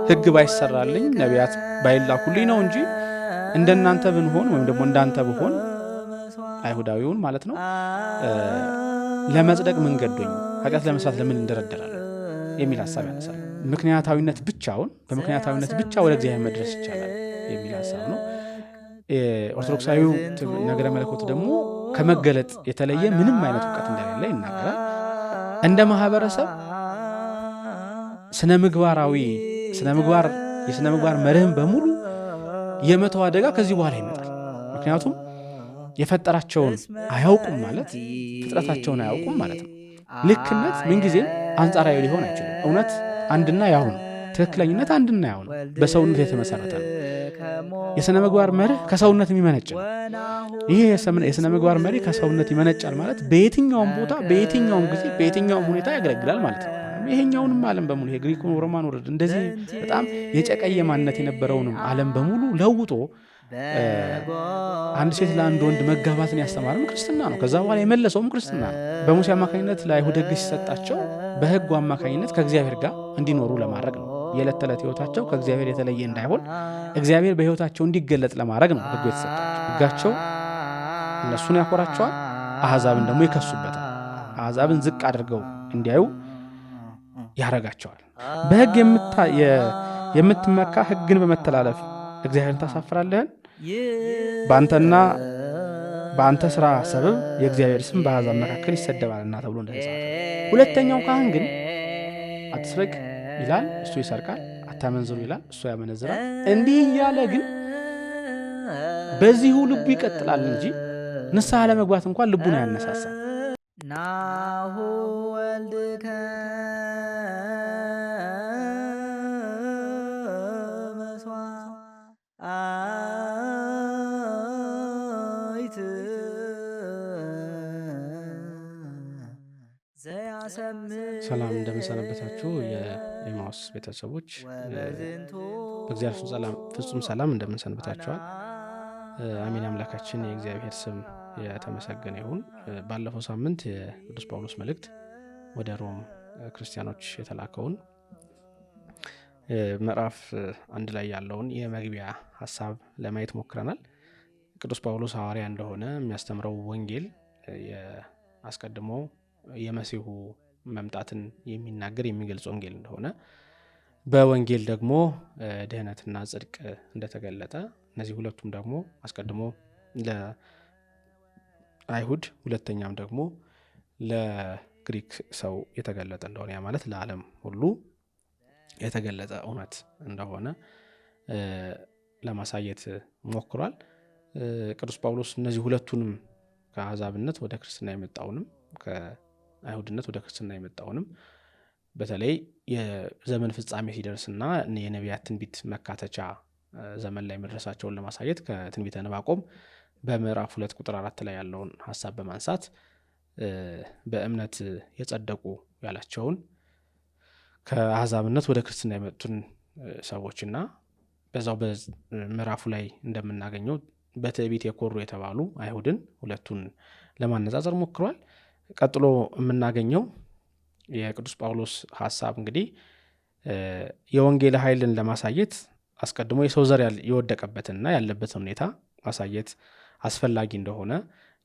ሕግ ባይሰራልኝ ነቢያት ባይላኩልኝ ነው እንጂ እንደናንተ ብንሆን ወይም ደግሞ እንዳንተ ብሆን አይሁዳዊውን ማለት ነው ለመጽደቅ ምን ገዶኝ ኃጢአት ለመስራት ለምን እንደረደራለሁ የሚል ሐሳብ ያነሳል። ምክንያታዊነት ብቻውን በምክንያታዊነት ብቻ ወደ እግዚአብሔር መድረስ ይቻላል የሚል ሐሳብ ነው። ኦርቶዶክሳዊው ነገረ መለኮት ደግሞ ከመገለጥ የተለየ ምንም አይነት እውቀት እንደሌለ ይናገራል። እንደ ማህበረሰብ የስነ ምግባር መርህም በሙሉ የመተው አደጋ ከዚህ በኋላ ይመጣል። ምክንያቱም የፈጠራቸውን አያውቁም ማለት ፍጥረታቸውን አያውቁም ማለት ነው። ልክነት ምንጊዜም አንጻራዊ ሊሆን አይችልም። እውነት አንድና ያው ነው። ትክክለኝነት አንድና ያው ነው። በሰውነት የተመሰረተ ነው። የሥነ ምግባር መርህ ከሰውነት የሚመነጭ ነው። ይህ የሥነ ምግባር መርህ ከሰውነት ይመነጫል ማለት በየትኛውም ቦታ በየትኛውም ጊዜ በየትኛውም ሁኔታ ያገለግላል ማለት ነው። ይሄኛውንም ዓለም በሙሉ የግሪኩን ሮማን ወረድ እንደዚህ በጣም የጨቀየ ማንነት የነበረውንም ዓለም በሙሉ ለውጦ አንድ ሴት ለአንድ ወንድ መጋባትን ያስተማርም ክርስትና ነው። ከዛ በኋላ የመለሰውም ክርስትና ነው። በሙሴ አማካኝነት ለአይሁድ ሕግ ሲሰጣቸው በሕጉ አማካኝነት ከእግዚአብሔር ጋር እንዲኖሩ ለማድረግ ነው። የዕለት ተዕለት ሕይወታቸው ከእግዚአብሔር የተለየ እንዳይሆን እግዚአብሔር በሕይወታቸው እንዲገለጥ ለማድረግ ነው ሕጉ የተሰጣቸው። ሕጋቸው እነሱን ያኮራቸዋል፣ አሕዛብን ደግሞ ይከሱበታል። አሕዛብን ዝቅ አድርገው እንዲያዩ ያረጋቸዋል። በሕግ የምትመካ ሕግን በመተላለፍ እግዚአብሔርን ታሳፍራለህን? በአንተና በአንተ ሥራ ሰበብ የእግዚአብሔር ስም በአሕዛብ መካከል ይሰደባልና ተብሎ እንደተጻፈ። ሁለተኛው ካህን ግን አትስረቅ ይላል፣ እሱ ይሰርቃል። አታመንዝሩ ይላል፣ እሱ ያመነዝራል። እንዲህ እያለ ግን በዚሁ ልቡ ይቀጥላል እንጂ ንስሐ ለመግባት እንኳን ልቡን አያነሳሳል። ናሁ ወልድከ ሰላም እንደምንሰነበታችሁ የኤማውስ ቤተሰቦች፣ በእግዚአብሔር ፍጹም ሰላም እንደምንሰንበታችኋል። አሜን። አምላካችን የእግዚአብሔር ስም የተመሰገነ ይሁን። ባለፈው ሳምንት የቅዱስ ጳውሎስ መልእክት ወደ ሮም ክርስቲያኖች የተላከውን ምዕራፍ 1 ላይ ያለውን የመግቢያ ሐሳብ ለማየት ሞክረናል። ቅዱስ ጳውሎስ ሐዋርያ እንደሆነ የሚያስተምረው ወንጌል አስቀድሞ የመሲሁ መምጣትን የሚናገር የሚገልጽ ወንጌል እንደሆነ፣ በወንጌል ደግሞ ድህነትና ጽድቅ እንደተገለጠ፣ እነዚህ ሁለቱም ደግሞ አስቀድሞ ለአይሁድ ሁለተኛም ደግሞ ለግሪክ ሰው የተገለጠ እንደሆነ፣ ያ ማለት ለዓለም ሁሉ የተገለጠ እውነት እንደሆነ ለማሳየት ሞክሯል። ቅዱስ ጳውሎስ እነዚህ ሁለቱንም ከአሕዛብነት ወደ ክርስትና የመጣውንም ከአይሁድነት ወደ ክርስትና የመጣውንም በተለይ የዘመን ፍጻሜ ሲደርስና የነቢያት ትንቢት መካተቻ ዘመን ላይ መድረሳቸውን ለማሳየት ከትንቢተ ዕንባቆም በምዕራፍ 2 ቁጥር 4 ላይ ያለውን ሐሳብ በማንሳት በእምነት የጸደቁ ያላቸውን ከአሕዛብነት ወደ ክርስትና የመጡን ሰዎችና በዛው በምዕራፉ ላይ እንደምናገኘው በትዕቢት የኮሩ የተባሉ አይሁድን ሁለቱን ለማነጻጸር ሞክሯል። ቀጥሎ የምናገኘው የቅዱስ ጳውሎስ ሐሳብ እንግዲህ የወንጌል ኃይልን ለማሳየት አስቀድሞ የሰው ዘር የወደቀበትና ያለበትን ሁኔታ ማሳየት አስፈላጊ እንደሆነ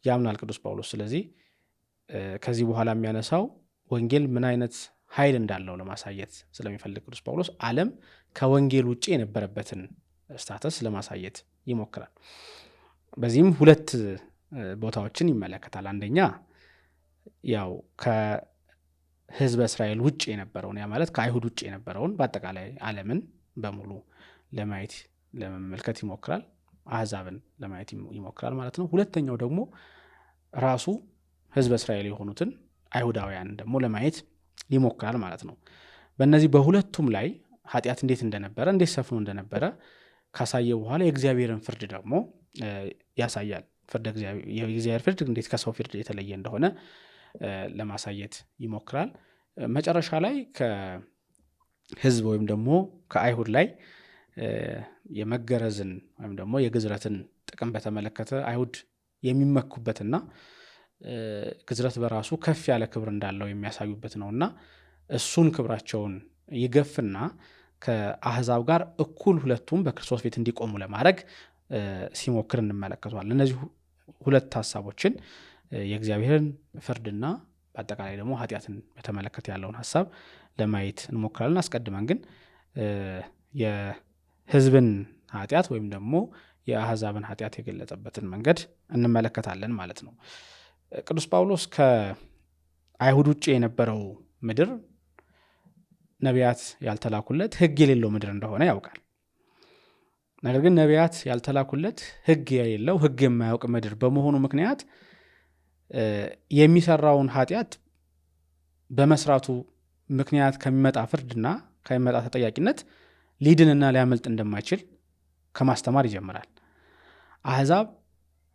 ያምናል ቅዱስ ጳውሎስ። ስለዚህ ከዚህ በኋላ የሚያነሳው ወንጌል ምን አይነት ኃይል እንዳለው ለማሳየት ስለሚፈልግ ቅዱስ ጳውሎስ ዓለም ከወንጌል ውጭ የነበረበትን ስታተስ ለማሳየት ይሞክራል። በዚህም ሁለት ቦታዎችን ይመለከታል። አንደኛ ያው ከሕዝበ እስራኤል ውጭ የነበረውን፣ ያ ማለት ከአይሁድ ውጭ የነበረውን በአጠቃላይ ዓለምን በሙሉ ለማየት ለመመልከት ይሞክራል። አሕዛብን ለማየት ይሞክራል ማለት ነው። ሁለተኛው ደግሞ ራሱ ሕዝበ እስራኤል የሆኑትን አይሁዳውያን ደግሞ ለማየት ይሞክራል ማለት ነው። በእነዚህ በሁለቱም ላይ ኃጢአት እንዴት እንደነበረ እንዴት ሰፍኖ እንደነበረ ካሳየ በኋላ የእግዚአብሔርን ፍርድ ደግሞ ያሳያል። የእግዚአብሔር ፍርድ እንዴት ከሰው ፍርድ የተለየ እንደሆነ ለማሳየት ይሞክራል። መጨረሻ ላይ ከሕዝብ ወይም ደግሞ ከአይሁድ ላይ የመገረዝን ወይም ደግሞ የግዝረትን ጥቅም በተመለከተ አይሁድ የሚመኩበትና ግዝረት በራሱ ከፍ ያለ ክብር እንዳለው የሚያሳዩበት ነውና እሱን ክብራቸውን ይገፍና ከአህዛብ ጋር እኩል ሁለቱም በክርስቶስ ፊት እንዲቆሙ ለማድረግ ሲሞክር እንመለከተዋለን። እነዚህ ሁለት ሐሳቦችን የእግዚአብሔርን ፍርድና በአጠቃላይ ደግሞ ኃጢአትን በተመለከተ ያለውን ሐሳብ ለማየት እንሞክራለን። አስቀድመን ግን የሕዝብን ኃጢአት ወይም ደግሞ የአህዛብን ኃጢአት የገለጠበትን መንገድ እንመለከታለን ማለት ነው። ቅዱስ ጳውሎስ ከአይሁድ ውጭ የነበረው ምድር ነቢያት ያልተላኩለት ሕግ የሌለው ምድር እንደሆነ ያውቃል። ነገር ግን ነቢያት ያልተላኩለት ሕግ የሌለው ሕግ የማያውቅ ምድር በመሆኑ ምክንያት የሚሰራውን ኃጢአት በመስራቱ ምክንያት ከሚመጣ ፍርድና ከሚመጣ ተጠያቂነት ሊድንና ሊያመልጥ እንደማይችል ከማስተማር ይጀምራል። አህዛብ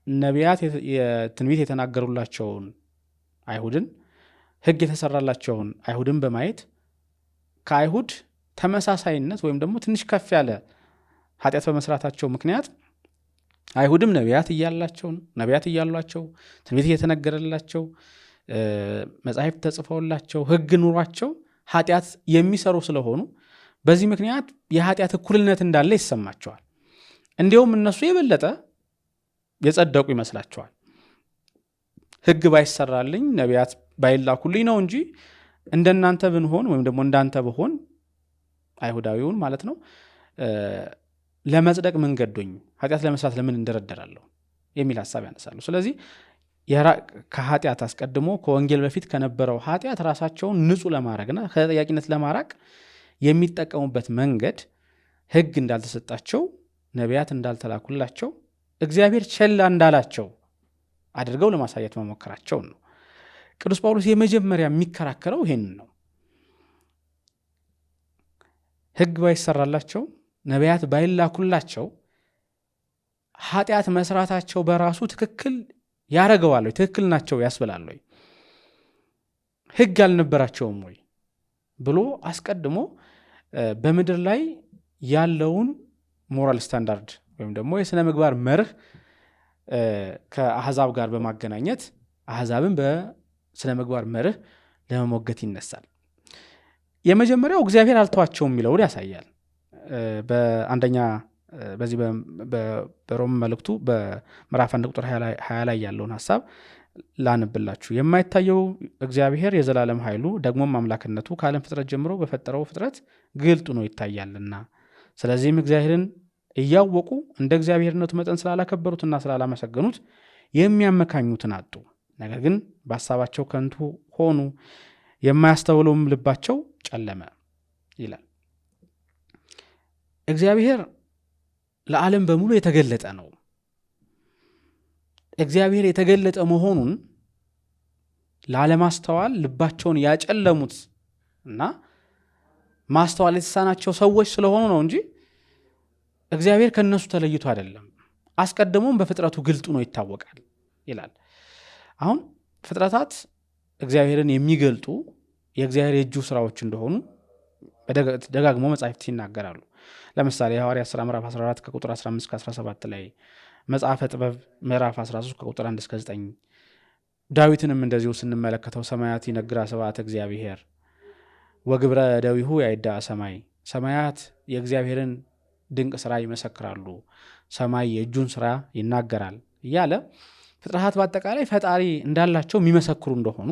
ነቢያት የትንቢት የተናገሩላቸውን አይሁድን ሕግ የተሰራላቸውን አይሁድን በማየት ከአይሁድ ተመሳሳይነት ወይም ደግሞ ትንሽ ከፍ ያለ ኃጢአት በመስራታቸው ምክንያት አይሁድም ነቢያት እያሏቸው ትንቢት እየተነገረላቸው መጻሕፍት ተጽፈውላቸው ሕግ ኑሯቸው ኃጢአት የሚሰሩ ስለሆኑ በዚህ ምክንያት የኃጢአት እኩልነት እንዳለ ይሰማቸዋል። እንዲሁም እነሱ የበለጠ የጸደቁ ይመስላቸዋል። ሕግ ባይሰራልኝ ነቢያት ባይላኩልኝ ነው እንጂ እንደናንተ ብንሆን ወይም ደግሞ እንዳንተ ብሆን አይሁዳዊውን ማለት ነው ለመጽደቅ ምን ገዶኝ ኃጢአት ለመስራት ለምን እንደረደራለሁ የሚል ሐሳብ ያነሳሉ። ስለዚህ ከኃጢአት አስቀድሞ ከወንጌል በፊት ከነበረው ኃጢአት ራሳቸውን ንጹህ ለማድረግና ከተጠያቂነት ለማራቅ የሚጠቀሙበት መንገድ ሕግ እንዳልተሰጣቸው፣ ነቢያት እንዳልተላኩላቸው፣ እግዚአብሔር ቸላ እንዳላቸው አድርገው ለማሳየት መሞከራቸው ነው። ቅዱስ ጳውሎስ የመጀመሪያ የሚከራከረው ይሄንን ነው። ሕግ ባይሰራላቸው ነቢያት ባይላኩላቸው ኃጢአት መስራታቸው በራሱ ትክክል ያደርገዋል ወይ? ትክክል ናቸው ያስብላል ወይ? ሕግ አልነበራቸውም ወይ ብሎ አስቀድሞ በምድር ላይ ያለውን ሞራል ስታንዳርድ ወይም ደግሞ የሥነ ምግባር መርህ ከአሕዛብ ጋር በማገናኘት አሕዛብን በሥነ ምግባር መርህ ለመሞገት ይነሳል። የመጀመሪያው እግዚአብሔር አልተዋቸውም የሚለውን ያሳያል። በአንደኛ በዚህ በሮም መልእክቱ በምዕራፍ 1 ቁጥር 20 ላይ ያለውን ሐሳብ ላንብላችሁ። የማይታየው እግዚአብሔር የዘላለም ኃይሉ ደግሞም አምላክነቱ ከዓለም ፍጥረት ጀምሮ በፈጠረው ፍጥረት ግልጥ ነው ይታያልና፣ ስለዚህም እግዚአብሔርን እያወቁ እንደ እግዚአብሔርነቱ መጠን ስላላከበሩትና ስላላመሰገኑት የሚያመካኙትን አጡ። ነገር ግን በሐሳባቸው ከንቱ ሆኑ፣ የማያስተውለውም ልባቸው ጨለመ ይላል። እግዚአብሔር ለዓለም በሙሉ የተገለጠ ነው። እግዚአብሔር የተገለጠ መሆኑን ላለማስተዋል ልባቸውን ያጨለሙት እና ማስተዋል የተሳናቸው ሰዎች ስለሆኑ ነው እንጂ እግዚአብሔር ከነሱ ተለይቶ አይደለም። አስቀድሞም በፍጥረቱ ግልጡ ነው ይታወቃል ይላል። አሁን ፍጥረታት እግዚአብሔርን የሚገልጡ የእግዚአብሔር የእጁ ስራዎች እንደሆኑ ደጋግሞ መጻሕፍት ይናገራሉ። ለምሳሌ የሐዋርያት ሥራ ምዕራፍ 14 ከቁጥር 15-17 ላይ፣ መጽሐፈ ጥበብ ምዕራፍ 13 ከቁጥር 1-9፣ ዳዊትንም እንደዚሁ ስንመለከተው ሰማያት ይነግራ ስብሐተ እግዚአብሔር ወግብረ እደዊሁ ያይዳ ሰማይ፣ ሰማያት የእግዚአብሔርን ድንቅ ስራ ይመሰክራሉ፣ ሰማይ የእጁን ስራ ይናገራል እያለ ፍጥረታት በአጠቃላይ ፈጣሪ እንዳላቸው የሚመሰክሩ እንደሆኑ፣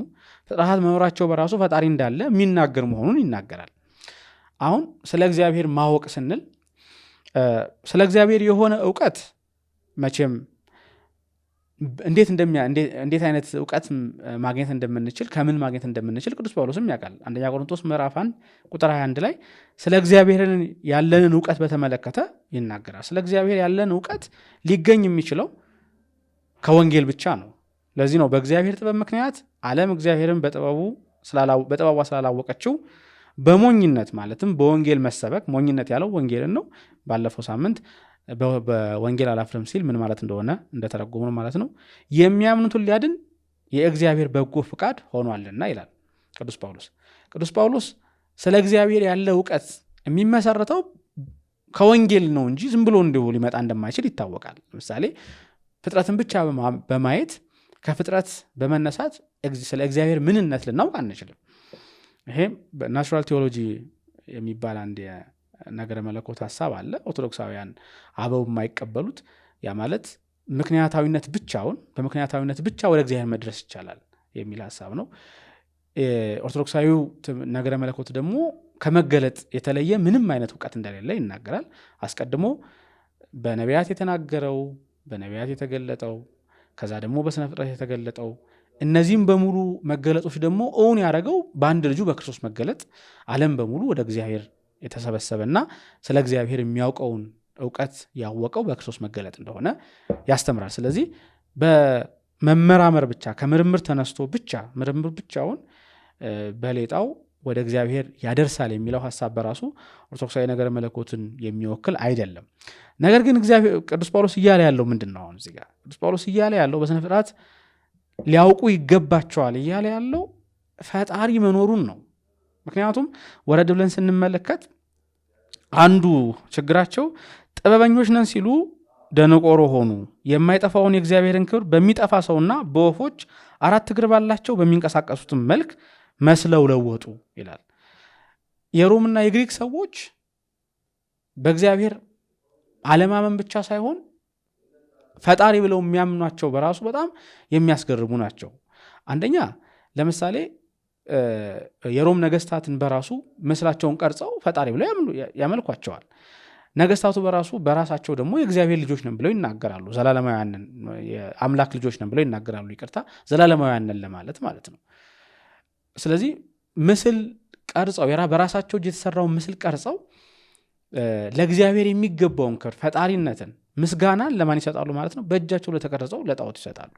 ፍጥረታት መኖራቸው በራሱ ፈጣሪ እንዳለ የሚናገር መሆኑን ይናገራል። አሁን ስለ እግዚአብሔር ማወቅ ስንል ስለ እግዚአብሔር የሆነ እውቀት መቼም እንዴት አይነት እውቀት ማግኘት እንደምንችል ከምን ማግኘት እንደምንችል ቅዱስ ጳውሎስም ያውቃል። አንደኛ ቆሮንቶስ ምዕራፍ 1 ቁጥር 21 ላይ ስለ እግዚአብሔር ያለንን እውቀት በተመለከተ ይናገራል። ስለ እግዚአብሔር ያለን እውቀት ሊገኝ የሚችለው ከወንጌል ብቻ ነው። ለዚህ ነው በእግዚአብሔር ጥበብ ምክንያት ዓለም እግዚአብሔርን በጥበቧ ስላላወቀችው በሞኝነት ማለትም በወንጌል መሰበክ፣ ሞኝነት ያለው ወንጌልን ነው። ባለፈው ሳምንት በወንጌል አላፍርም ሲል ምን ማለት እንደሆነ እንደተረጎመ ማለት ነው። የሚያምኑትን ሊያድን የእግዚአብሔር በጎ ፍቃድ ሆኗልና ይላል ቅዱስ ጳውሎስ። ቅዱስ ጳውሎስ ስለ እግዚአብሔር ያለ እውቀት የሚመሰረተው ከወንጌል ነው እንጂ ዝም ብሎ እንዲሁ ሊመጣ እንደማይችል ይታወቃል። ለምሳሌ ፍጥረትን ብቻ በማየት ከፍጥረት በመነሳት ስለ እግዚአብሔር ምንነት ልናውቅ አንችልም። ይሄ በናቹራል ቴዎሎጂ የሚባል አንድ ነገረ መለኮት ሐሳብ አለ። ኦርቶዶክሳውያን አበው የማይቀበሉት ያ ማለት ምክንያታዊነት ብቻውን በምክንያታዊነት ብቻ ወደ እግዚአብሔር መድረስ ይቻላል የሚል ሐሳብ ነው። ኦርቶዶክሳዊው ነገረ መለኮት ደግሞ ከመገለጥ የተለየ ምንም አይነት ዕውቀት እንደሌለ ይናገራል። አስቀድሞ በነቢያት የተናገረው በነቢያት የተገለጠው ከዛ ደግሞ በስነ ፍጥረት የተገለጠው እነዚህም በሙሉ መገለጦች ደግሞ እውን ያደረገው በአንድ ልጁ በክርስቶስ መገለጥ ዓለም በሙሉ ወደ እግዚአብሔር የተሰበሰበና ስለ እግዚአብሔር የሚያውቀውን ዕውቀት ያወቀው በክርስቶስ መገለጥ እንደሆነ ያስተምራል። ስለዚህ በመመራመር ብቻ ከምርምር ተነስቶ ብቻ ምርምር ብቻውን በሌጣው ወደ እግዚአብሔር ያደርሳል የሚለው ሐሳብ በራሱ ኦርቶዶክሳዊ ነገረ መለኮትን የሚወክል አይደለም። ነገር ግን እግዚአብሔር ቅዱስ ጳውሎስ እያለ ያለው ምንድነው? አሁን እዚህ ጋር ቅዱስ ጳውሎስ እያለ ያለው በስነ ፍጥረት ሊያውቁ ይገባቸዋል እያለ ያለው ፈጣሪ መኖሩን ነው። ምክንያቱም ወረድ ብለን ስንመለከት አንዱ ችግራቸው ጥበበኞች ነን ሲሉ ደነቆሮ ሆኑ፣ የማይጠፋውን የእግዚአብሔርን ክብር በሚጠፋ ሰውና በወፎች 4 እግር ባላቸው በሚንቀሳቀሱትም መልክ መስለው ለወጡ ይላል። የሮምና የግሪክ ሰዎች በእግዚአብሔር አለማመን ብቻ ሳይሆን ፈጣሪ ብለው የሚያምኗቸው በራሱ በጣም የሚያስገርሙ ናቸው። አንደኛ ለምሳሌ የሮም ነገስታትን በራሱ ምስላቸውን ቀርጸው ፈጣሪ ብለው ያመልኳቸዋል። ነገስታቱ በራሱ በራሳቸው ደግሞ የእግዚአብሔር ልጆች ነን ብለው ይናገራሉ። ዘላለማውያንን የአምላክ ልጆች ነን ብለው ይናገራሉ። ይቅርታ ዘላለማውያንን ለማለት ማለት ነው። ስለዚህ ምስል ቀርጸው በራሳቸው እጅ የተሰራውን ምስል ቀርጸው ለእግዚአብሔር የሚገባውን ክብር ፈጣሪነትን ምስጋናን ለማን ይሰጣሉ ማለት ነው? በእጃቸው ለተቀረጸው ለጣዖት ይሰጣሉ።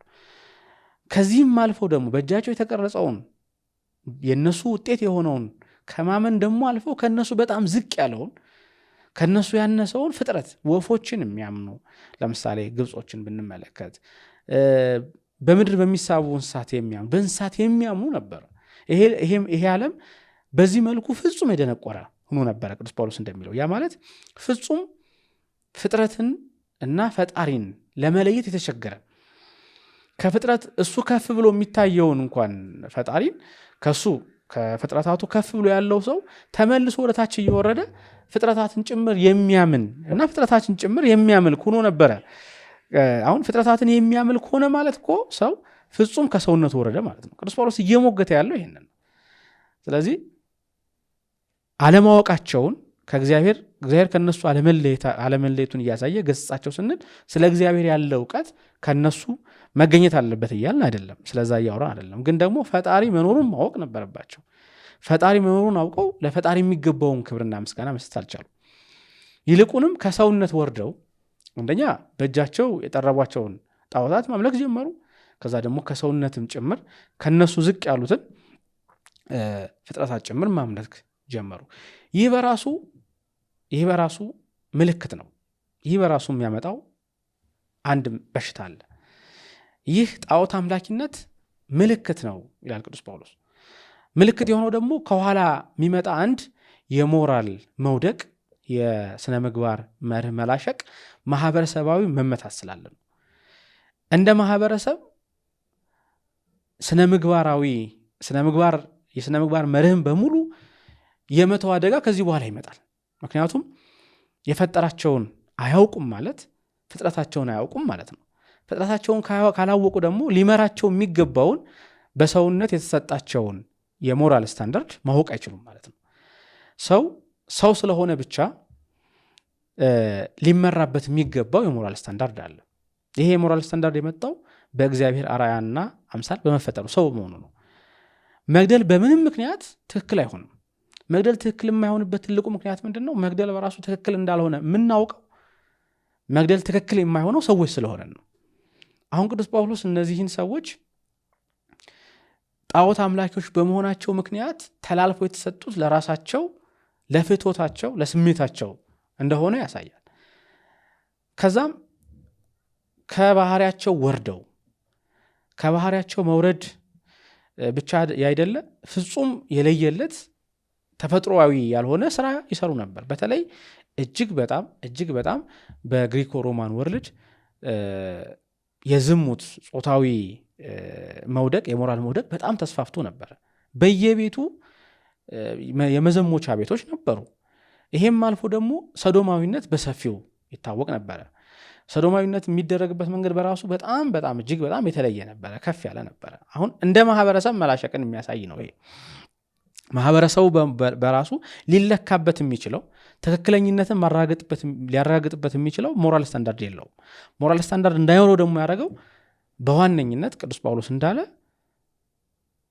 ከዚህም አልፈው ደግሞ በእጃቸው የተቀረጸውን የነሱ ውጤት የሆነውን ከማመን ደግሞ አልፈው ከነሱ በጣም ዝቅ ያለውን ከነሱ ያነሰውን ፍጥረት ወፎችን የሚያምኑ ለምሳሌ ግብጾችን ብንመለከት በምድር በሚሳቡ እንስሳት የሚያምኑ በእንስሳት የሚያምኑ ነበር። ይሄ ዓለም በዚህ መልኩ ፍጹም የደነቆረ ሆኖ ነበረ። ቅዱስ ጳውሎስ እንደሚለው ያ ማለት ፍጹም ፍጥረትን እና ፈጣሪን ለመለየት የተቸገረ ከፍጥረት እሱ ከፍ ብሎ የሚታየውን እንኳን ፈጣሪን ከሱ ከፍጥረታቱ ከፍ ብሎ ያለው ሰው ተመልሶ ወደታች እየወረደ ፍጥረታትን ጭምር የሚያምን እና ፍጥረታችን ጭምር የሚያመልክ ሆኖ ነበረ። አሁን ፍጥረታትን የሚያመልክ ሆነ ማለት እኮ ሰው ፍጹም ከሰውነቱ ወረደ ማለት ነው። ቅዱስ ጳውሎስ እየሞገተ ያለው ይሄንን ነው። ስለዚህ አለማወቃቸውን ከእግዚአብሔር ከነሱ አለመለየቱን እያሳየ ገጽጻቸው ስንል ስለ እግዚአብሔር ያለው ዕውቀት ከነሱ መገኘት አለበት እያልን አይደለም፣ ስለዛ እያወራን አይደለም። ግን ደግሞ ፈጣሪ መኖሩን ማወቅ ነበረባቸው። ፈጣሪ መኖሩን አውቀው ለፈጣሪ የሚገባውን ክብርና ምስጋና መስጠት አልቻሉ። ይልቁንም ከሰውነት ወርደው አንደኛ በእጃቸው የጠረቧቸውን ጣዖታት ማምለክ ጀመሩ። ከዛ ደግሞ ከሰውነትም ጭምር ከነሱ ዝቅ ያሉትን ፍጥረታት ጭምር ማምለክ ጀመሩ። ይህ በራሱ ምልክት ነው። ይህ በራሱ የሚያመጣው አንድ በሽታ አለ። ይህ ጣዖት አምላኪነት ምልክት ነው ይላል ቅዱስ ጳውሎስ። ምልክት የሆነው ደግሞ ከኋላ የሚመጣ አንድ የሞራል መውደቅ፣ የስነ ምግባር መርህ መላሸቅ፣ ማህበረሰባዊ መመታት ስላለ ነው። እንደ ማህበረሰብ የስነ ምግባር መርህም በሙሉ የመተው አደጋ ከዚህ በኋላ ይመጣል። ምክንያቱም የፈጠራቸውን አያውቁም ማለት ፍጥረታቸውን አያውቁም ማለት ነው። ፍጥረታቸውን ካላወቁ ደግሞ ሊመራቸው የሚገባውን በሰውነት የተሰጣቸውን የሞራል ስታንዳርድ ማወቅ አይችሉም ማለት ነው። ሰው ስለሆነ ብቻ ሊመራበት የሚገባው የሞራል ስታንዳርድ አለ። ይሄ የሞራል ስታንዳርድ የመጣው በእግዚአብሔር አርአያና አምሳል በመፈጠሩ ሰው መሆኑ ነው። መግደል በምንም ምክንያት ትክክል አይሆንም። መግደል ትክክል የማይሆንበት ትልቁ ምክንያት ምንድነው? መግደል በራሱ ትክክል እንዳልሆነ የምናውቀው መግደል ትክክል የማይሆነው ሰዎች ስለሆነ ነው። አሁን ቅዱስ ጳውሎስ እነዚህን ሰዎች ጣዖት አምላኪዎች በመሆናቸው ምክንያት ተላልፎ የተሰጡት ለራሳቸው ለፍትወታቸው ለስሜታቸው እንደሆነ ያሳያል። ከዛም ከባህሪያቸው ወርደው ከባህሪያቸው መውረድ ብቻ ያይደለ ፍጹም የለየለት ተፈጥሮአዊ ያልሆነ ስራ ይሰሩ ነበር። በተለይ እጅግ በጣም በግሪኮ ሮማን ወርልድ የዝሙት ጾታዊ መውደቅ የሞራል መውደቅ በጣም ተስፋፍቶ ነበር። በየቤቱ የመዘሞቻ ቤቶች ነበሩ። ይሄም አልፎ ደግሞ ሰዶማዊነት በሰፊው ይታወቅ ነበረ። ሰዶማዊነት የሚደረግበት መንገድ በራሱ በጣም በጣም እጅግ በጣም የተለየ ነበረ፣ ከፍ ያለ ነበረ። አሁን እንደ ማህበረሰብ መላሸቅን የሚያሳይ ነው። ይሄ ማህበረሰቡ በራሱ ሊለካበት የሚችለው ትክክለኝነትን ሊያረጋግጥበት የሚችለው ሞራል ስታንዳርድ የለውም። ሞራል ስታንዳርድ እንዳይኖረው ደግሞ ያደረገው በዋነኝነት ቅዱስ ጳውሎስ እንዳለ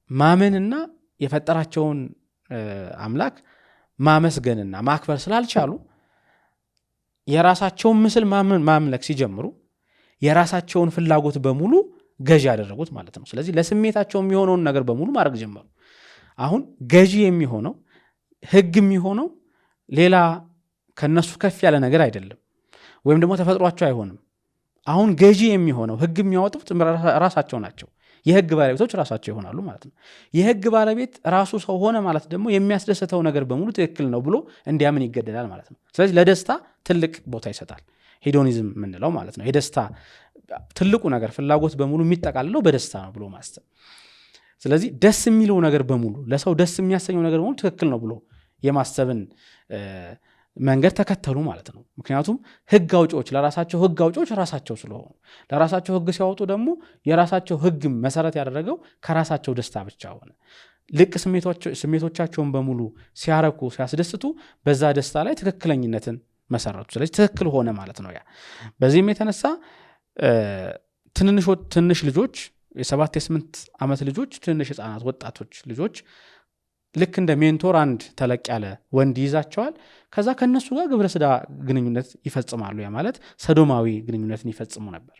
ማመንና የፈጠራቸውን አምላክ ማመስገንና ማክበር ስላልቻሉ የራሳቸውን ምስል ማምለክ ሲጀምሩ የራሳቸውን ፍላጎት በሙሉ ገዢ ያደረጉት ማለት ነው። ስለዚህ ለስሜታቸው የሚሆነውን ነገር በሙሉ ማድረግ ጀመሩ። አሁን ገዢ የሚሆነው ሕግ የሚሆነው ሌላ ከነሱ ከፍ ያለ ነገር አይደለም፣ ወይም ደግሞ ተፈጥሯቸው አይሆንም። አሁን ገዢ የሚሆነው ሕግ የሚያወጡት ራሳቸው ናቸው። የሕግ ባለቤቶች ራሳቸው ይሆናሉ ማለት ነው። የሕግ ባለቤት ራሱ ሰው ሆነ ማለት ደግሞ የሚያስደስተው ነገር በሙሉ ትክክል ነው ብሎ እንዲያምን ይገደዳል ማለት ነው። ስለዚህ ለደስታ ትልቅ ቦታ ይሰጣል። ሄዶኒዝም የምንለው ማለት ነው። የደስታ ትልቁ ነገር ፍላጎት በሙሉ የሚጠቃልለው በደስታ ነው ብሎ ማሰብ። ስለዚህ ደስ የሚለው ነገር በሙሉ ለሰው ደስ የሚያሰኘው ነገር በሙሉ ትክክል ነው ብሎ የማሰብን መንገድ ተከተሉ ማለት ነው። ምክንያቱም ሕግ አውጪዎች ለራሳቸው ሕግ አውጪዎች ራሳቸው ስለሆኑ ለራሳቸው ሕግ ሲያወጡ ደግሞ የራሳቸው ሕግ መሰረት ያደረገው ከራሳቸው ደስታ ብቻ ሆነ። ልቅ ስሜቶቻቸውን በሙሉ ሲያረኩ ሲያስደስቱ በዛ ደስታ ላይ ትክክለኝነትን መሰረቱ። ስለዚህ ትክክል ሆነ ማለት ነው። ያ በዚህም የተነሳ ትንሽ ልጆች የ7 የ8 ዓመት ልጆች ትንሽ ህፃናት ወጣቶች ልጆች ልክ እንደ ሜንቶር አንድ ተለቅ ያለ ወንድ ይዛቸዋል። ከዛ ከነሱ ጋር ግብረ ስጋ ግንኙነት ይፈጽማሉ። ያ ማለት ሰዶማዊ ግንኙነትን ይፈጽሙ ነበር።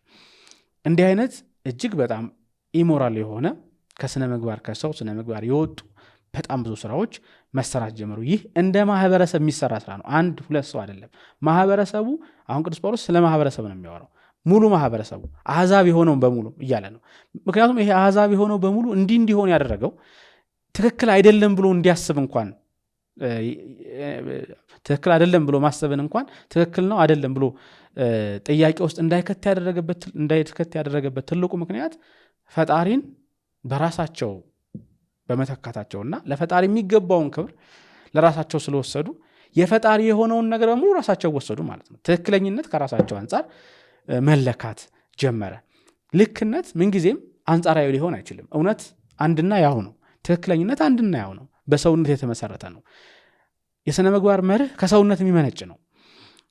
እንዲህ አይነት እጅግ በጣም ኢሞራል የሆነ ከስነ ምግባር ከሰው ስነ ምግባር የወጡ በጣም ብዙ ስራዎች መሰራት ጀመሩ። ይህ እንደ ማህበረሰብ የሚሰራ ስራ ነው። አንድ ሁለት ሰው አይደለም። ማህበረሰቡ አሁን ቅዱስ ጳውሎስ ስለ ማህበረሰብ ነው የሚያወራው። ሙሉ ማህበረሰቡ አሕዛብ የሆነውን በሙሉ እያለ ነው። ምክንያቱም ይሄ አሕዛብ የሆነው በሙሉ እንዲሆን ያደረገው ትክክል አይደለም ብሎ እንዲያስብ እንኳን ትክክል አይደለም ብሎ ማሰብን እንኳን ትክክል ነው አይደለም ብሎ ጥያቄ ውስጥ እንዳይከት ያደረገበት ትልቁ ምክንያት ፈጣሪን በራሳቸው በመተካታቸውና ለፈጣሪ የሚገባውን ክብር ለራሳቸው ስለወሰዱ የፈጣሪ የሆነውን ነገር በሙሉ ራሳቸው ወሰዱ ማለት ነው። ትክክለኝነት ከራሳቸው አንጻር መለካት ጀመረ። ልክነት ምንጊዜም አንጻራዊ ሊሆን አይችልም። እውነት አንድና ያው ነው። ትክክለኝነት አንድና ያው ነው። በሰውነት የተመሰረተ ነው። የሥነ ምግባር መርህ ከሰውነት የሚመነጭ ነው።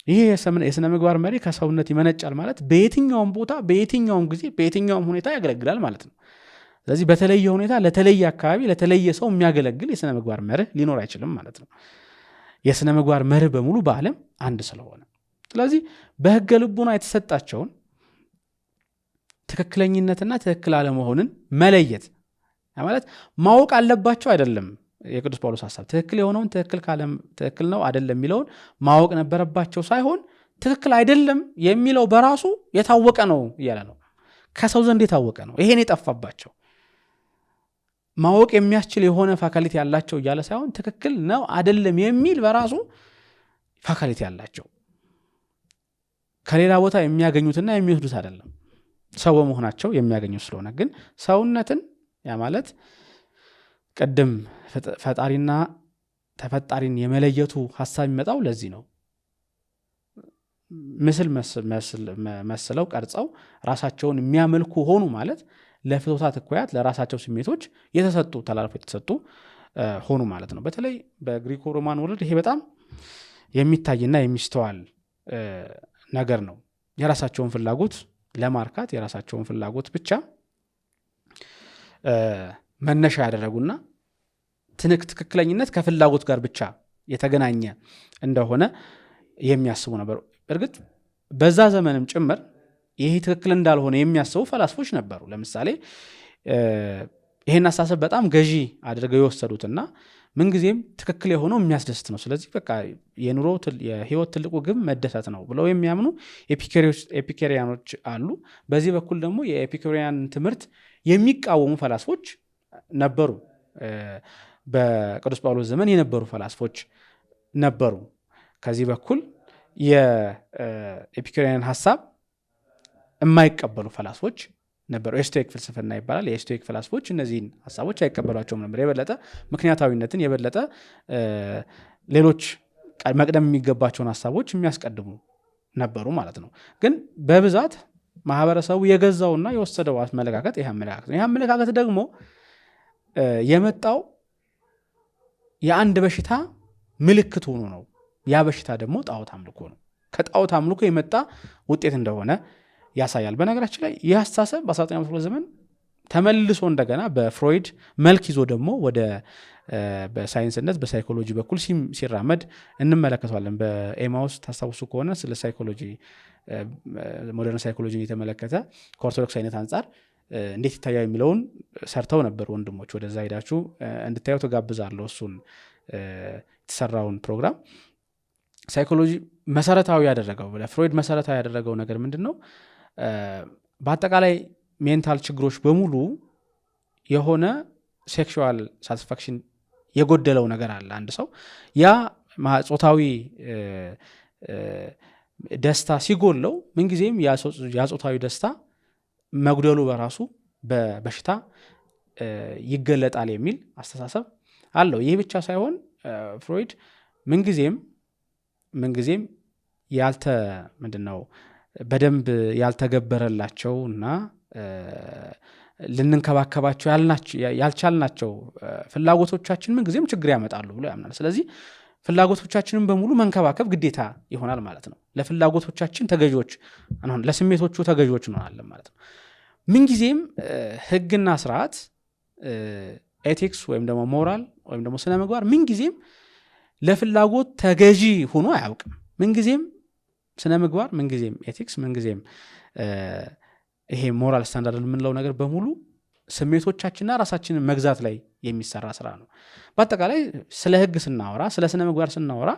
ይህ የሥነ ምግባር መርህ ከሰውነት ይመነጫል ማለት በየትኛውም ቦታ በየትኛውም ጊዜ በየትኛውም ሁኔታ ያገለግላል ማለት ነው። ስለዚህ በተለየ ሁኔታ ለተለየ አካባቢ ለተለየ ሰው የሚያገለግል የሥነ ምግባር መርህ ሊኖር አይችልም ማለት ነው። የሥነ ምግባር መርህ በሙሉ በዓለም አንድ ስለሆነ ስለዚህ በሕገ ልቡና የተሰጣቸውን ትክክለኝነትና ትክክል አለመሆንን መለየት ማለት ማወቅ አለባቸው አይደለም። የቅዱስ ጳውሎስ ሐሳብ ትክክል የሆነውን ትክክል ነው አይደለም የሚለውን ማወቅ ነበረባቸው ሳይሆን ትክክል አይደለም የሚለው በራሱ የታወቀ ነው እያለ ነው። ከሰው ዘንድ የታወቀ ነው። ይሄን የጠፋባቸው ማወቅ የሚያስችል የሆነ ፋካሊቲ ያላቸው እያለ ሳይሆን ትክክል ነው አይደለም የሚል በራሱ ፋካሊቲ ያላቸው ከሌላ ቦታ የሚያገኙትና የሚወስዱት አይደለም። ሰው በመሆናቸው የሚያገኙት ስለሆነ ግን ሰውነትን ያ ማለት ቀደም ፈጣሪና ተፈጣሪን የመለየቱ ሐሳብ የሚመጣው ለዚህ ነው። ምስል መስለው ቀርጸው ራሳቸውን የሚያመልኩ ሆኑ ማለት ለፍቶታት እኩያት ለራሳቸው ስሜቶች የተሰጡ ተላልፎ የተሰጡ ሆኑ ማለት ነው። በተለይ በግሪኮ ሮማን ወርልድ ይሄ በጣም የሚታይና የሚስተዋል ነገር ነው። የራሳቸውን ፍላጎት ለማርካት የራሳቸውን ፍላጎት ብቻ መነሻ ያደረጉና ትክክለኝነት ከፍላጎት ጋር ብቻ የተገናኘ እንደሆነ የሚያስቡ ነበሩ። እርግጥ በዛ ዘመንም ጭምር ይሄ ትክክል እንዳልሆነ የሚያስቡ ፈላስፎች ነበሩ። ለምሳሌ ይሄን አስተሳሰብ በጣም ገዢ አድርገው የወሰዱትና ምንጊዜም ትክክል የሆነው የሚያስደስት ነው፣ ስለዚህ በቃ የህይወት ትልቁ ግብ መደሰት ነው ብለው የሚያምኑ ኤፒኩሪያኖች አሉ። በዚህ በኩል ደግሞ የኤፒኩሪያን ትምህርት የሚቃወሙ ፈላስፎች ነበሩ። በቅዱስ ጳውሎስ ዘመን የነበሩ ፈላስፎች ነበሩ። ከዚህ በኩል የኤፒኩሪያን ሐሳብ የማይቀበሉ ፈላስፎች ነበረው። የስቶይክ ፍልስፍና ይባላል። የስቶይክ ፍልስፎች እነዚህን ሐሳቦች አይቀበሏቸውም ነበር። የበለጠ ምክንያታዊነትን የበለጠ ሌሎች መቅደም የሚገባቸውን ሐሳቦች የሚያስቀድሙ ነበሩ ማለት ነው። ግን በብዛት ማህበረሰቡ የገዛውና የወሰደው አመለካከት ይህ አመለካከት ነው። ይህ አመለካከት ደግሞ የመጣው የአንድ በሽታ ምልክት ሆኖ ነው። ያ በሽታ ደግሞ ጣዖት አምልኮ ነው። ከጣዖት አምልኮ የመጣ ውጤት እንደሆነ ያሳያል። በነገራችን ላይ ይህ አስተሳሰብ በ19ኛው ክፍለ ዘመን ተመልሶ እንደገና በፍሮይድ መልክ ይዞ ደግሞ ወደ በሳይንስነት በሳይኮሎጂ በኩል ሲራመድ እንመለከተዋለን። በኤማውስ ታስታውሱ ከሆነ ስለ ሳይኮሎጂ ሞደርን ሳይኮሎጂ የተመለከተ ከኦርቶዶክስ አይነት አንጻር እንዴት ይታያል የሚለውን ሰርተው ነበር ወንድሞች። ወደዛ ሄዳችሁ እንድታዩ ተጋብዛለሁ። እሱን የተሰራውን ፕሮግራም ሳይኮሎጂ መሰረታዊ ያደረገው ለፍሮይድ መሰረታዊ ያደረገው ነገር ምንድነው? በአጠቃላይ ሜንታል ችግሮች በሙሉ የሆነ ሴክሹዋል ሳቲስፋክሽን የጎደለው ነገር አለ። አንድ ሰው ያ ጾታዊ ደስታ ሲጎለው ምንጊዜም ያ ጾታዊ ደስታ መጉደሉ በራሱ በበሽታ ይገለጣል የሚል አስተሳሰብ አለው። ይህ ብቻ ሳይሆን ፍሮይድ ምንጊዜም ምንድነው በደንብ ያልተገበረላቸው እና ልንንከባከባቸው ያልቻልናቸው ፍላጎቶቻችን ምንጊዜም ችግር ያመጣሉ ብሎ ያምናል። ስለዚህ ፍላጎቶቻችንን በሙሉ መንከባከብ ግዴታ ይሆናል ማለት ነው። ለፍላጎቶቻችን ተገዢዎች እንሆን፣ ለስሜቶቹ ተገዢዎች እንሆናለን ማለት ነው። ምንጊዜም ህግና ስርዓት ኤቲክስ ወይም ደግሞ ሞራል ወይም ደግሞ ስነ ምግባር ምንጊዜም ለፍላጎት ተገዢ ሆኖ አያውቅም። ምንጊዜም ስነ ምግባር፣ ምንጊዜም ኤቲክስ፣ ምንጊዜም ይሄ ሞራል ስታንዳርድ የምንለው ነገር በሙሉ ስሜቶቻችንና ራሳችንን መግዛት ላይ የሚሰራ ስራ ነው። በአጠቃላይ ስለ ህግ ስናወራ፣ ስለ ስነ ምግባር ስናወራ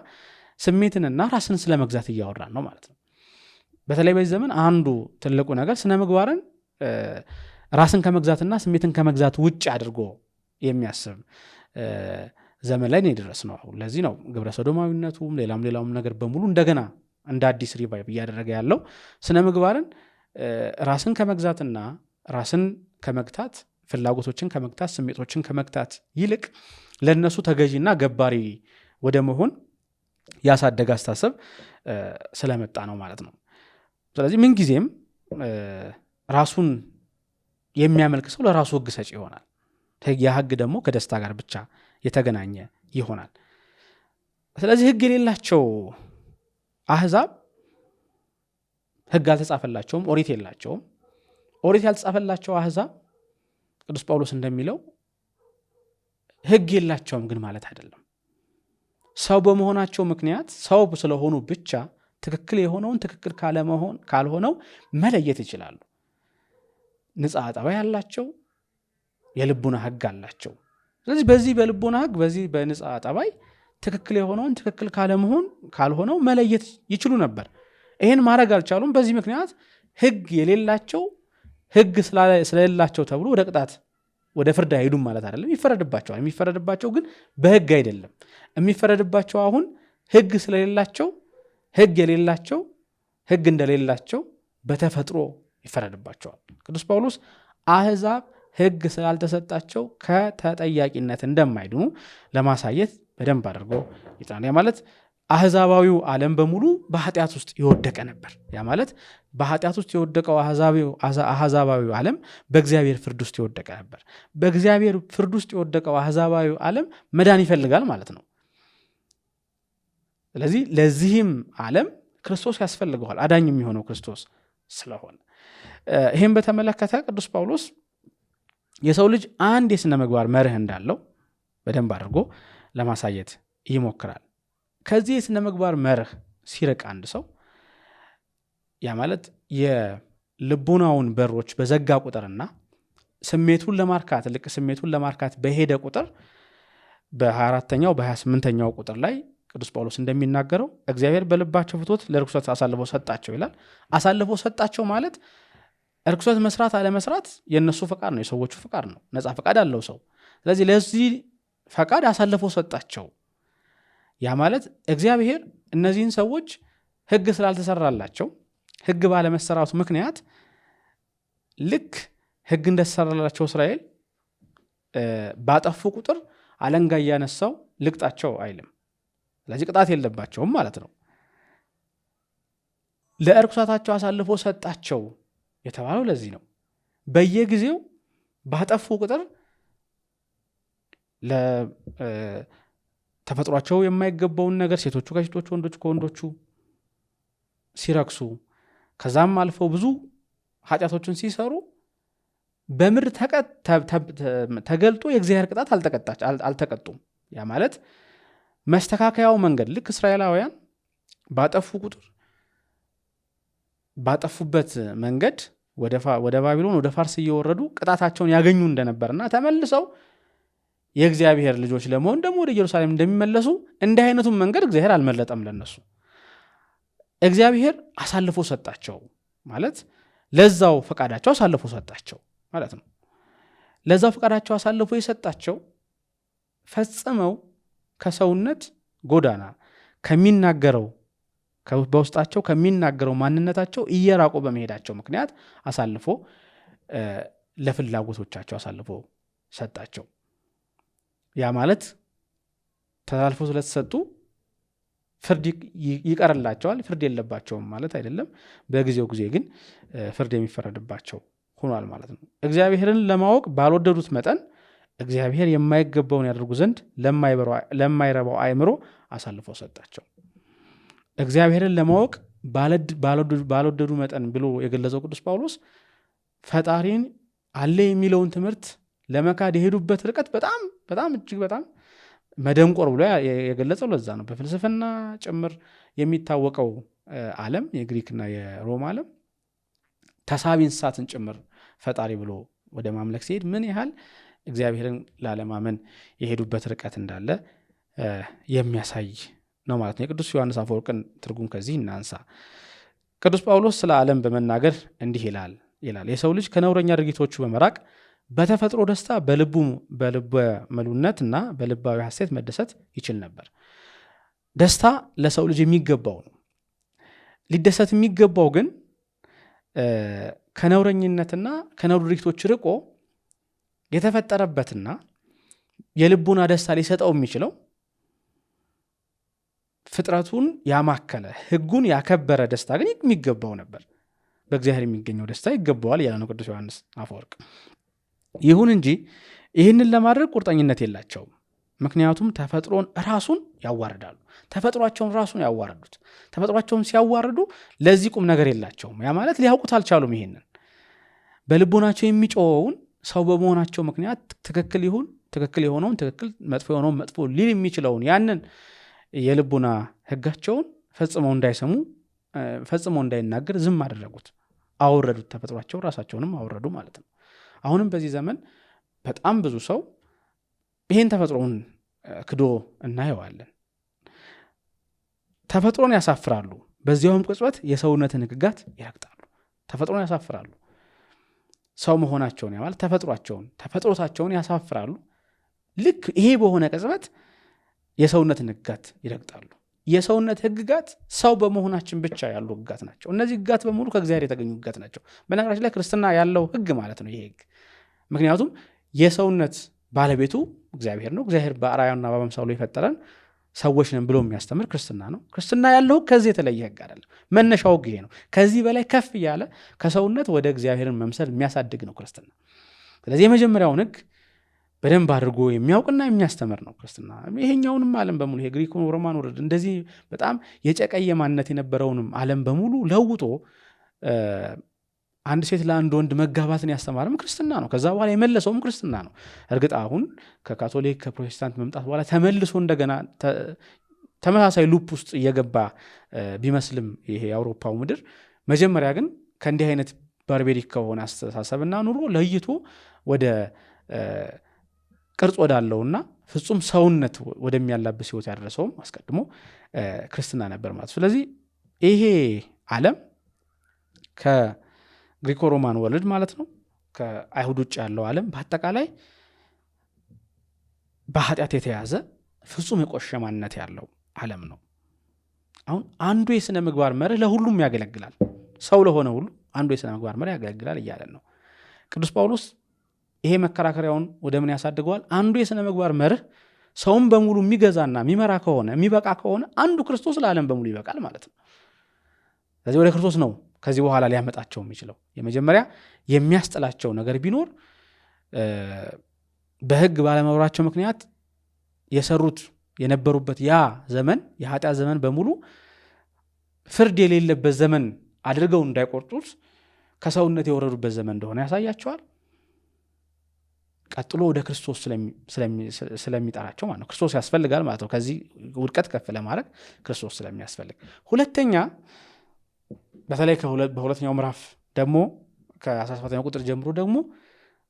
ስሜትንና ራስን ስለ መግዛት እያወራን ነው ማለት ነው። በተለይ በዚህ ዘመን አንዱ ትልቁ ነገር ስነ ምግባርን ራስን ከመግዛትና ስሜትን ከመግዛት ውጭ አድርጎ የሚያስብ ዘመን ላይ ድረስ ነው። ለዚህ ነው ግብረ ሰዶማዊነቱም ሌላም ነገር በሙሉ እንደገና እንደ አዲስ ሪቫይቭ እያደረገ ያለው። ስነ ምግባርን ራስን ከመግዛትና ራስን ከመግታት ፍላጎቶችን ከመግታት ስሜቶችን ከመግታት ይልቅ ለነሱ ተገዢና ገባሪ ወደ መሆን ያሳደገ አስተሳሰብ ስለመጣ ነው ማለት ነው። ስለዚህ ምንጊዜም ራሱን የሚያመልክ ሰው ለራሱ ህግ ሰጪ ይሆናል። ያ ህግ ደግሞ ከደስታ ጋር ብቻ የተገናኘ ይሆናል። ስለዚህ ህግ የሌላቸው አህዛብ ህግ አልተጻፈላቸውም፣ ኦሪት የላቸውም። ኦሪት ያልተጻፈላቸው አህዛብ ቅዱስ ጳውሎስ እንደሚለው ህግ የላቸውም ግን ማለት አይደለም። ሰው በመሆናቸው ምክንያት ሰው ስለሆኑ ብቻ ትክክል የሆነውን ትክክል ካልሆነው መለየት ይችላሉ። ንጽሐ ጠባይ ያላቸው የልቡና ህግ አላቸው። ስለዚህ በዚህ በልቡና ህግ በዚህ በንጽሐ ጠባይ ትክክል የሆነውን ትክክል ካልሆነው መለየት ይችሉ ነበር። ይሄን ማድረግ አልቻሉም። በዚህ ምክንያት ህግ የሌላቸው ህግ ስለሌላቸው ተብሎ ወደ ቅጣት ወደ ፍርድ አይሄዱም ማለት አይደለም። ይፈረድባቸዋል። የሚፈረድባቸው ግን በህግ አይደለም። የሚፈረድባቸው አሁን ህግ ስለሌላቸው ህግ እንደሌላቸው በተፈጥሮ ይፈረድባቸዋል። ቅዱስ ጳውሎስ አህዛብ ህግ ስላልተሰጣቸው ከተጠያቂነት እንደማይድኑ ለማሳየት በደንብ አድርጎ ይጥራል። ያ ማለት አህዛባዊው ዓለም በሙሉ በኃጢአት ውስጥ የወደቀ ነበር። ያ ማለት በኃጢአት ውስጥ የወደቀው አህዛባዊው ዓለም በእግዚአብሔር ፍርድ ውስጥ የወደቀ ነበር። በእግዚአብሔር ፍርድ ውስጥ የወደቀው አህዛባዊው ዓለም መዳን ይፈልጋል ማለት ነው። ስለዚህ ለዚህም ዓለም ክርስቶስ ያስፈልገዋል፣ አዳኝ የሚሆነው ክርስቶስ ስለሆነ። ይህም በተመለከተ ቅዱስ ጳውሎስ የሰው ልጅ አንድ የሥነ ምግባር መርህ እንዳለው በደንብ አድርጎ ለማሳየት ይሞክራል። ከዚህ የሥነ ምግባር መርህ ሲርቅ አንድ ሰው ያ ማለት የልቡናውን በሮች በዘጋ ቁጥርና ስሜቱን ለማርካት በሄደ ቁጥር በ24ኛው በ28ኛው ቁጥር ላይ ቅዱስ ጳውሎስ እንደሚናገረው እግዚአብሔር በልባቸው ፍትወት ለርኩሰት አሳልፎ ሰጣቸው ይላል። አሳልፎ ሰጣቸው ማለት ርኩሰት መስራት አለመስራት የነሱ ፈቃድ ነው፣ የሰዎቹ ፈቃድ ነው። ነፃ ፈቃድ አለው ሰው። ስለዚህ ለዚህ ፈቃድ አሳልፎ ሰጣቸው። ያ ማለት እግዚአብሔር እነዚህን ሰዎች ህግ ስላልተሰራላቸው ህግ ባለመሰራቱ ምክንያት ልክ ሕግ እንደተሰራላቸው እስራኤል ባጠፉ ቁጥር አለንጋ እያነሳው ልቅጣቸው አይልም። ስለዚህ ቅጣት የለባቸውም ማለት ነው። ለእርኩሳታቸው አሳልፎ ሰጣቸው የተባለው ለዚህ ነው። በየጊዜው ባጠፉ ቁጥር ለተፈጥሯቸው የማይገባውን ነገር ሴቶቹ ከሴቶቹ ወንዶቹ ከወንዶቹ ሲረክሱ ከዛም አልፈው ብዙ ኃጢአቶችን ሲሰሩ በምድር ተገልጦ የእግዚአብሔር ቅጣት አልተቀጡም። ያ ማለት መስተካከያው መንገድ ልክ እስራኤላውያን ባጠፉ ቁጥር ባጠፉበት መንገድ ወደ ባቢሎን ወደ ፋርስ እየወረዱ ቅጣታቸውን ያገኙ እንደነበርና ተመልሰው የእግዚአብሔር ልጆች ለመሆን ደግሞ ወደ ኢየሩሳሌም እንደሚመለሱ እንዲህ አይነቱን መንገድ እግዚአብሔር አልመለጠም ለነሱ። እግዚአብሔር አሳልፎ ሰጣቸው ማለት ለዛው ፈቃዳቸው አሳልፎ ሰጣቸው ማለት ነው። ለዛው ፈቃዳቸው አሳልፎ የሰጣቸው ፈጽመው ከሰውነት ጎዳና ከሚናገረው በውስጣቸው ከሚናገረው ማንነታቸው እየራቁ በመሄዳቸው ምክንያት አሳልፎ ለፍላጎቶቻቸው አሳልፎ ሰጣቸው። ያ ማለት ተላልፎ ስለተሰጡ ፍርድ ይቀርላቸዋል፣ ፍርድ የለባቸውም ማለት አይደለም። በጊዜው ጊዜ ግን ፍርድ የሚፈረድባቸው ሆኗል ማለት ነው። እግዚአብሔርን ለማወቅ ባልወደዱት መጠን እግዚአብሔር የማይገባውን ያደርጉ ዘንድ ለማይረባው አእምሮ አሳልፎ ሰጣቸው። እግዚአብሔርን ለማወቅ ባልወደዱ መጠን ብሎ የገለጸው ቅዱስ ጳውሎስ ፈጣሪን አለ የሚለውን ትምህርት ለመካድ የሄዱበት ርቀት በጣም በጣም እጅግ በጣም መደንቆር ብሎ የገለጸው ለዛ ነው። በፍልስፍና ጭምር የሚታወቀው ዓለም የግሪክና የሮም ዓለም ተሳቢ እንስሳትን ጭምር ፈጣሪ ብሎ ወደ ማምለክ ሲሄድ ምን ያህል እግዚአብሔርን ላለማመን የሄዱበት ርቀት እንዳለ የሚያሳይ ነው ማለት ነው። የቅዱስ ዮሐንስ አፈወርቅን ትርጉም ከዚህ እናንሳ። ቅዱስ ጳውሎስ ስለ ዓለም በመናገር እንዲህ ይላል የሰው ልጅ ከነውረኛ ድርጊቶቹ በመራቅ በተፈጥሮ ደስታ በልበ ሙሉነት እና በልባዊ ሐሴት መደሰት ይችል ነበር። ደስታ ለሰው ልጅ የሚገባው ነው። ሊደሰት የሚገባው ግን ከነውረኝነትና ከነውር ድርጊቶች ርቆ የተፈጠረበትና የልቡና ደስታ ሊሰጠው የሚችለው ፍጥረቱን ያማከለ ሕጉን ያከበረ ደስታ ግን የሚገባው ነበር። በእግዚአብሔር የሚገኘው ደስታ ይገባዋል ያለ ነው ቅዱስ ዮሐንስ አፈወርቅ። ይሁን እንጂ ይህንን ለማድረግ ቁርጠኝነት የላቸውም። ምክንያቱም ተፈጥሮን ራሱን ያዋርዳሉ። ተፈጥሯቸውን ራሱን ያዋርዱት። ተፈጥሯቸውን ሲያዋርዱ ለዚህ ቁም ነገር የላቸውም። ያ ማለት ሊያውቁት አልቻሉም። ይሄንን በልቦናቸው የሚጮኸውን ሰው በመሆናቸው ምክንያት ትክክል የሆነውን ትክክል፣ መጥፎ የሆነውን መጥፎ ሊል የሚችለውን ያንን የልቡና ሕጋቸውን ፈጽመው እንዳይሰሙ ፈጽመው እንዳይናገር ዝም አደረጉት፣ አወረዱት። ተፈጥሯቸው ራሳቸውንም አወረዱ ማለት ነው። አሁንም በዚህ ዘመን በጣም ብዙ ሰው ይሄን ተፈጥሮን ክዶ እናየዋለን። ተፈጥሮን ያሳፍራሉ፣ በዚያውም ቅጽበት የሰውነትን ሕግጋት ይረግጣሉ። ተፈጥሮን ያሳፍራሉ፣ ሰው መሆናቸውን ማለት ተፈጥሮታቸውን ያሳፍራሉ። ልክ ይሄ በሆነ ቅጽበት የሰውነትን ሕግጋት ይረግጣሉ። የሰውነት ሕግጋት ሰው በመሆናችን ብቻ ያሉ ሕግጋት ናቸው። እነዚህ ሕግጋት በሙሉ ከእግዚአብሔር የተገኙ ሕግጋት ናቸው። በነገራችን ላይ ክርስትና ያለው ሕግ ማለት ነው ይሄ ሕግ። ምክንያቱም የሰውነት ባለቤቱ እግዚአብሔር ነው። እግዚአብሔር በአርአያውና በአምሳሉ የፈጠረን ሰዎች ነን ብሎ የሚያስተምር ክርስትና ነው። ክርስትና ያለው ከዚህ የተለየ ሕግ አይደለም። መነሻው ሕግ ይሄ ነው። ከዚህ በላይ ከፍ እያለ ከሰውነት ወደ እግዚአብሔርን መምሰል የሚያሳድግ ነው ክርስትና። ስለዚህ የመጀመሪያውን ሕግ በደንብ አድርጎ የሚያውቅና የሚያስተምር ነው ክርስትና። ይሄኛውንም ዓለም በሙሉ ይሄ ግሪክ ሮማን ወረድ እንደዚህ በጣም የጨቀየ ማንነት የነበረውንም ዓለም በሙሉ ለውጦ አንድ ሴት ለአንድ ወንድ መጋባትን ያስተማርም ክርስትና ነው። ከዛ በኋላ የመለሰውም ክርስትና ነው። እርግጥ አሁን ከካቶሊክ ከፕሮቴስታንት መምጣት በኋላ ተመልሶ እንደገና ተመሳሳይ ሉፕ ውስጥ እየገባ ቢመስልም ይሄ የአውሮፓው ምድር መጀመሪያ ግን ከእንዲህ አይነት ባርቤሪክ ከሆነ አስተሳሰብና ኑሮ ለይቶ ወደ ቅርጽ ወዳለውና ፍጹም ሰውነት ወደሚያላብስ ሕይወት ያደረሰውም አስቀድሞ ክርስትና ነበር ማለት። ስለዚህ ይሄ ዓለም ከግሪኮ ሮማን ወርልድ ማለት ነው ከአይሁድ ውጭ ያለው ዓለም በአጠቃላይ በኃጢአት የተያዘ ፍጹም የቆሸ ማንነት ያለው ዓለም ነው። አሁን አንዱ የሥነ ምግባር መርህ ለሁሉም ያገለግላል። ሰው ለሆነ ሁሉ አንዱ የሥነ ምግባር መርህ ያገለግላል እያለን ነው። ቅዱስ ጳውሎስ ይሄ መከራከሪያውን ወደ ምን ያሳድገዋል? አንዱ የሥነ ምግባር መርህ ሰውን በሙሉ የሚገዛና የሚመራ ከሆነ የሚበቃ ከሆነ አንዱ ክርስቶስ ለዓለም በሙሉ ይበቃል ማለት ነው። ስለዚህ ወደ ክርስቶስ ነው ከዚህ በኋላ ሊያመጣቸው የሚችለው። የመጀመሪያ የሚያስጥላቸው ነገር ቢኖር በሕግ ባለመኖራቸው ምክንያት የሰሩት የነበሩበት ያ ዘመን የኃጢአት ዘመን በሙሉ ፍርድ የሌለበት ዘመን አድርገው እንዳይቆርጡት ከሰውነት የወረዱበት ዘመን እንደሆነ ያሳያቸዋል። ቀጥሎ ወደ ክርስቶስ ስለሚጠራቸው ማለት ነው። ክርስቶስ ያስፈልጋል ማለት ነው። ከዚህ ውድቀት ከፍ ለማድረግ ክርስቶስ ስለሚያስፈልግ። ሁለተኛ በተለይ በሁለተኛው ምዕራፍ ደግሞ ከ17ኛው ቁጥር ጀምሮ ደግሞ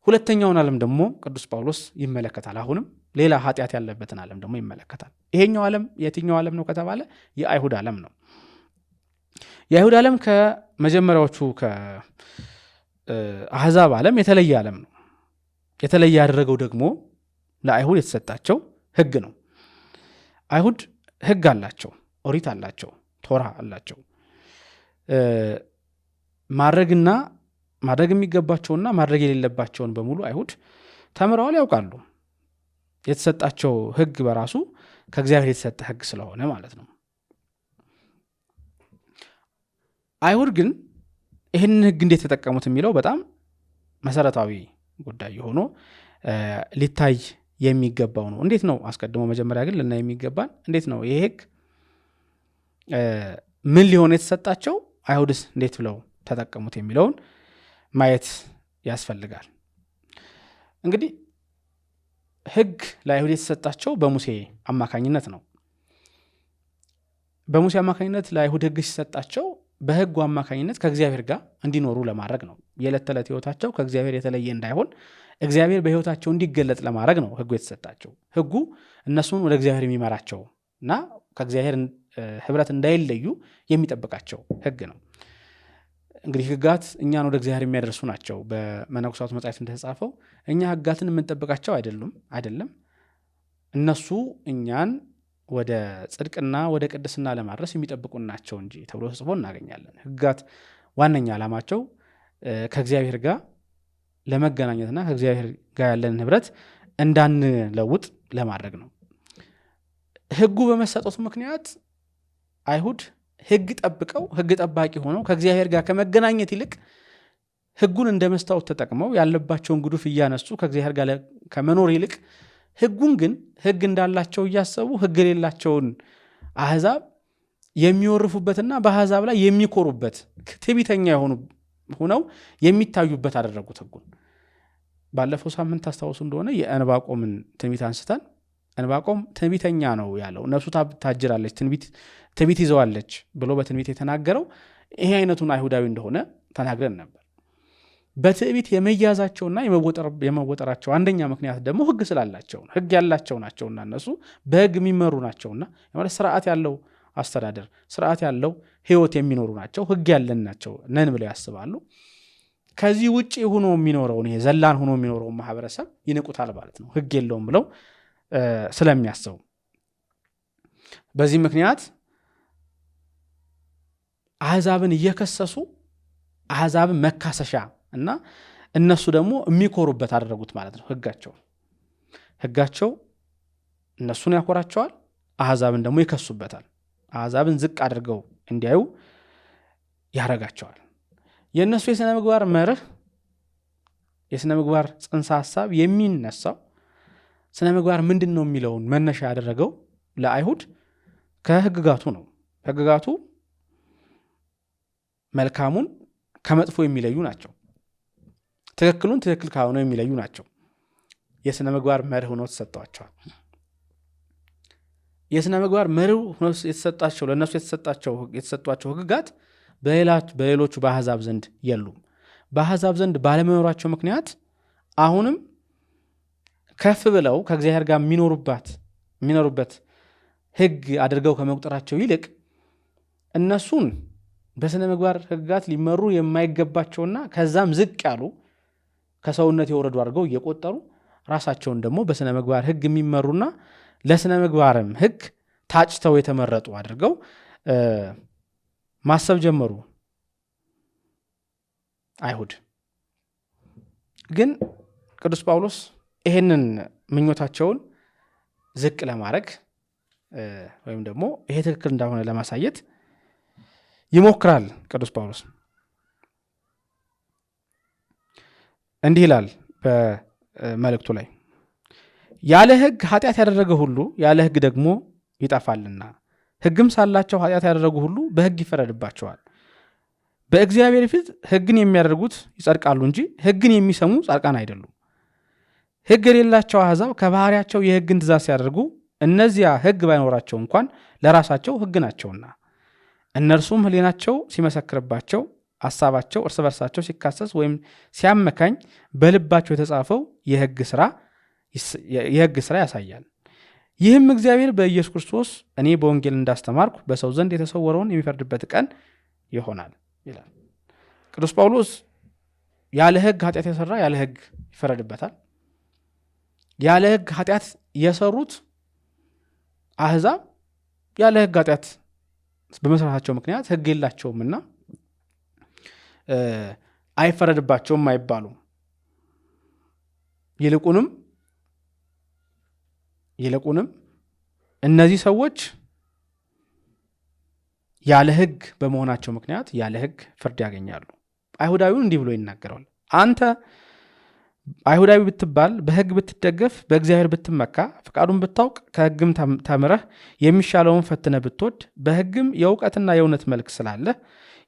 ሁለተኛውን ዓለም ደግሞ ቅዱስ ጳውሎስ ይመለከታል። አሁንም ሌላ ኃጢአት ያለበትን ዓለም ደግሞ ይመለከታል። ይሄኛው ዓለም የትኛው ዓለም ነው ከተባለ የአይሁድ ዓለም ነው። የአይሁድ ዓለም ከመጀመሪያዎቹ ከአሕዛብ ዓለም የተለየ ዓለም ነው። የተለየ ያደረገው ደግሞ ለአይሁድ የተሰጣቸው ሕግ ነው። አይሁድ ሕግ አላቸው፣ ኦሪት አላቸው፣ ቶራ አላቸው። ማድረግ የሚገባቸውና ማድረግ የሌለባቸውን በሙሉ አይሁድ ተምረዋል፣ ያውቃሉ። የተሰጣቸው ሕግ በራሱ ከእግዚአብሔር የተሰጠ ሕግ ስለሆነ ማለት ነው። አይሁድ ግን ይህንን ሕግ እንዴት ተጠቀሙት የሚለው በጣም መሰረታዊ ጉዳይ ሆኖ ሊታይ የሚገባው ነው። እንዴት ነው? አስቀድሞ መጀመሪያ ግን ልናይ የሚገባን እንዴት ነው ይህ ሕግ ምን ሊሆን የተሰጣቸው፣ አይሁድስ እንዴት ብለው ተጠቀሙት የሚለውን ማየት ያስፈልጋል። እንግዲህ ሕግ ለአይሁድ የተሰጣቸው በሙሴ አማካኝነት ነው። በሙሴ አማካኝነት ለአይሁድ ሕግ ሲሰጣቸው በሕጉ አማካኝነት ከእግዚአብሔር ጋር እንዲኖሩ ለማድረግ ነው። የዕለት ተዕለት ሕይወታቸው ከእግዚአብሔር የተለየ እንዳይሆን እግዚአብሔር በሕይወታቸው እንዲገለጥ ለማድረግ ነው ሕጉ የተሰጣቸው። ሕጉ እነሱን ወደ እግዚአብሔር የሚመራቸው እና ከእግዚአብሔር ኅብረት እንዳይለዩ የሚጠብቃቸው ሕግ ነው። እንግዲህ ሕጋት እኛን ወደ እግዚአብሔር የሚያደርሱ ናቸው። በመነኮሳቱ መጽሐፍ እንደተጻፈው እኛ ሕጋትን የምንጠብቃቸው አይደለም፣ እነሱ እኛን ወደ ጽድቅና ወደ ቅድስና ለማድረስ የሚጠብቁን ናቸው እንጂ ተብሎ ተጽፎ እናገኛለን። ሕጋት ዋነኛ ዓላማቸው ከእግዚአብሔር ጋር ለመገናኘትና ከእግዚአብሔር ጋር ያለንን ኅብረት እንዳንለውጥ ለማድረግ ነው። ሕጉ በመሰጠቱ ምክንያት አይሁድ ሕግ ጠብቀው ሕግ ጠባቂ ሆነው ከእግዚአብሔር ጋር ከመገናኘት ይልቅ ሕጉን እንደ መስታወት ተጠቅመው ያለባቸውን ጉዱፍ እያነሱ ከእግዚአብሔር ጋር ከመኖር ይልቅ ሕጉን ግን ሕግ እንዳላቸው እያሰቡ ሕግ የሌላቸውን አሕዛብ የሚወርፉበትና በአሕዛብ ላይ የሚኮሩበት ትዕቢተኛ ሆነው የሚታዩበት አደረጉት ሕጉን። ባለፈው ሳምንት ታስታውሱ እንደሆነ የዕንባቆምን ትንቢት አንስተን ዕንባቆም ትንቢተኛ ነው ያለው፣ ነፍሱ ታጅራለች፣ ትንቢት ይዘዋለች ብሎ በትንቢት የተናገረው ይሄ አይነቱን አይሁዳዊ እንደሆነ ተናግረን ነበር። በትዕቢት የመያዛቸውና የመወጠራቸው አንደኛ ምክንያት ደግሞ ሕግ ስላላቸው ሕግ ያላቸው ናቸውና እነሱ በሕግ የሚመሩ ናቸውና ማለት ስርዓት ያለው አስተዳደር ስርዓት ያለው ሕይወት የሚኖሩ ናቸው፣ ሕግ ያለን ናቸው ነን ብለው ያስባሉ። ከዚህ ውጭ ሆኖ የሚኖረውን ይሄ ዘላን ሆኖ የሚኖረውን ማህበረሰብ ይንቁታል ማለት ነው፣ ሕግ የለውም ብለው ስለሚያስቡ። በዚህ ምክንያት አሕዛብን እየከሰሱ አሕዛብን መካሰሻ እና እነሱ ደግሞ የሚኮሩበት አደረጉት ማለት ነው። ሕጋቸው እነሱን ያኮራቸዋል፣ አሕዛብን ደግሞ ይከሱበታል። አሕዛብን ዝቅ አድርገው እንዲያዩ ያረጋቸዋል። የእነሱ የሥነ ምግባር መርህ የሥነ ምግባር ጽንሰ ሐሳብ የሚነሳው ስነ ምግባር ምንድን ነው የሚለውን መነሻ ያደረገው ለአይሁድ ከሕግጋቱ ነው። ሕግጋቱ መልካሙን ከመጥፎ የሚለዩ ናቸው። ትክክሉን ትክክል ካልሆነ የሚለዩ ናቸው። የሥነ ምግባር መርህ ሆኖ ተሰጥቷቸዋል። የሥነ ምግባር መርህ ሆኖ የተሰጣቸው ለእነሱ የተሰጧቸው ሕግጋት በሌሎቹ በአሕዛብ ዘንድ የሉም። በአሕዛብ ዘንድ ባለመኖራቸው ምክንያት አሁንም ከፍ ብለው ከእግዚአብሔር ጋር የሚኖሩበት ሕግ አድርገው ከመቁጠራቸው ይልቅ እነሱን በሥነ ምግባር ሕግጋት ሊመሩ የማይገባቸውና ከዛም ዝቅ ያሉ ከሰውነት የወረዱ አድርገው እየቆጠሩ ራሳቸውን ደግሞ በሥነ ምግባር ሕግ የሚመሩና ለሥነ ምግባርም ሕግ ታጭተው የተመረጡ አድርገው ማሰብ ጀመሩ አይሁድ። ግን ቅዱስ ጳውሎስ ይሄንን ምኞታቸውን ዝቅ ለማድረግ ወይም ደግሞ ይሄ ትክክል እንዳልሆነ ለማሳየት ይሞክራል። ቅዱስ ጳውሎስ እንዲህ ይላል በመልእክቱ ላይ ያለ ሕግ ኃጢአት ያደረገ ሁሉ ያለ ሕግ ደግሞ ይጠፋልና ሕግም ሳላቸው ኃጢአት ያደረጉ ሁሉ በሕግ ይፈረድባቸዋል። በእግዚአብሔር ፊት ሕግን የሚያደርጉት ይጸድቃሉ እንጂ ሕግን የሚሰሙ ጻድቃን አይደሉም። ሕግ የሌላቸው አሕዛብ ከባህሪያቸው የሕግን ትእዛዝ ሲያደርጉ እነዚያ ሕግ ባይኖራቸው እንኳን ለራሳቸው ሕግ ናቸውና እነርሱም ሕሊናቸው ሲመሰክርባቸው ሐሳባቸው እርስ በርሳቸው ሲካሰስ ወይም ሲያመካኝ በልባቸው የተጻፈው የሕግ ሥራ ያሳያል። ይህም እግዚአብሔር በኢየሱስ ክርስቶስ እኔ በወንጌል እንዳስተማርኩ በሰው ዘንድ የተሰወረውን የሚፈርድበት ቀን ይሆናል ይላል። ቅዱስ ጳውሎስ ያለ ሕግ ኃጢአት የሰራ ያለ ሕግ ይፈረድበታል። ያለ ሕግ ኃጢአት የሰሩት አሕዛብ ያለ ሕግ ኃጢአት በመስራታቸው ምክንያት ሕግ የላቸውምና አይፈረድባቸውም አይባሉም። ይልቁንም እነዚህ ሰዎች ያለ ሕግ በመሆናቸው ምክንያት ያለ ሕግ ፍርድ ያገኛሉ። አይሁዳዊውን እንዲህ ብሎ ይናገራል። አንተ አይሁዳዊ ብትባል በሕግ ብትደገፍ በእግዚአብሔር ብትመካ ፈቃዱን ብታውቅ ከሕግም ተምረህ የሚሻለውን ፈትነህ ብትወድ በሕግም የእውቀትና የእውነት መልክ ስላለህ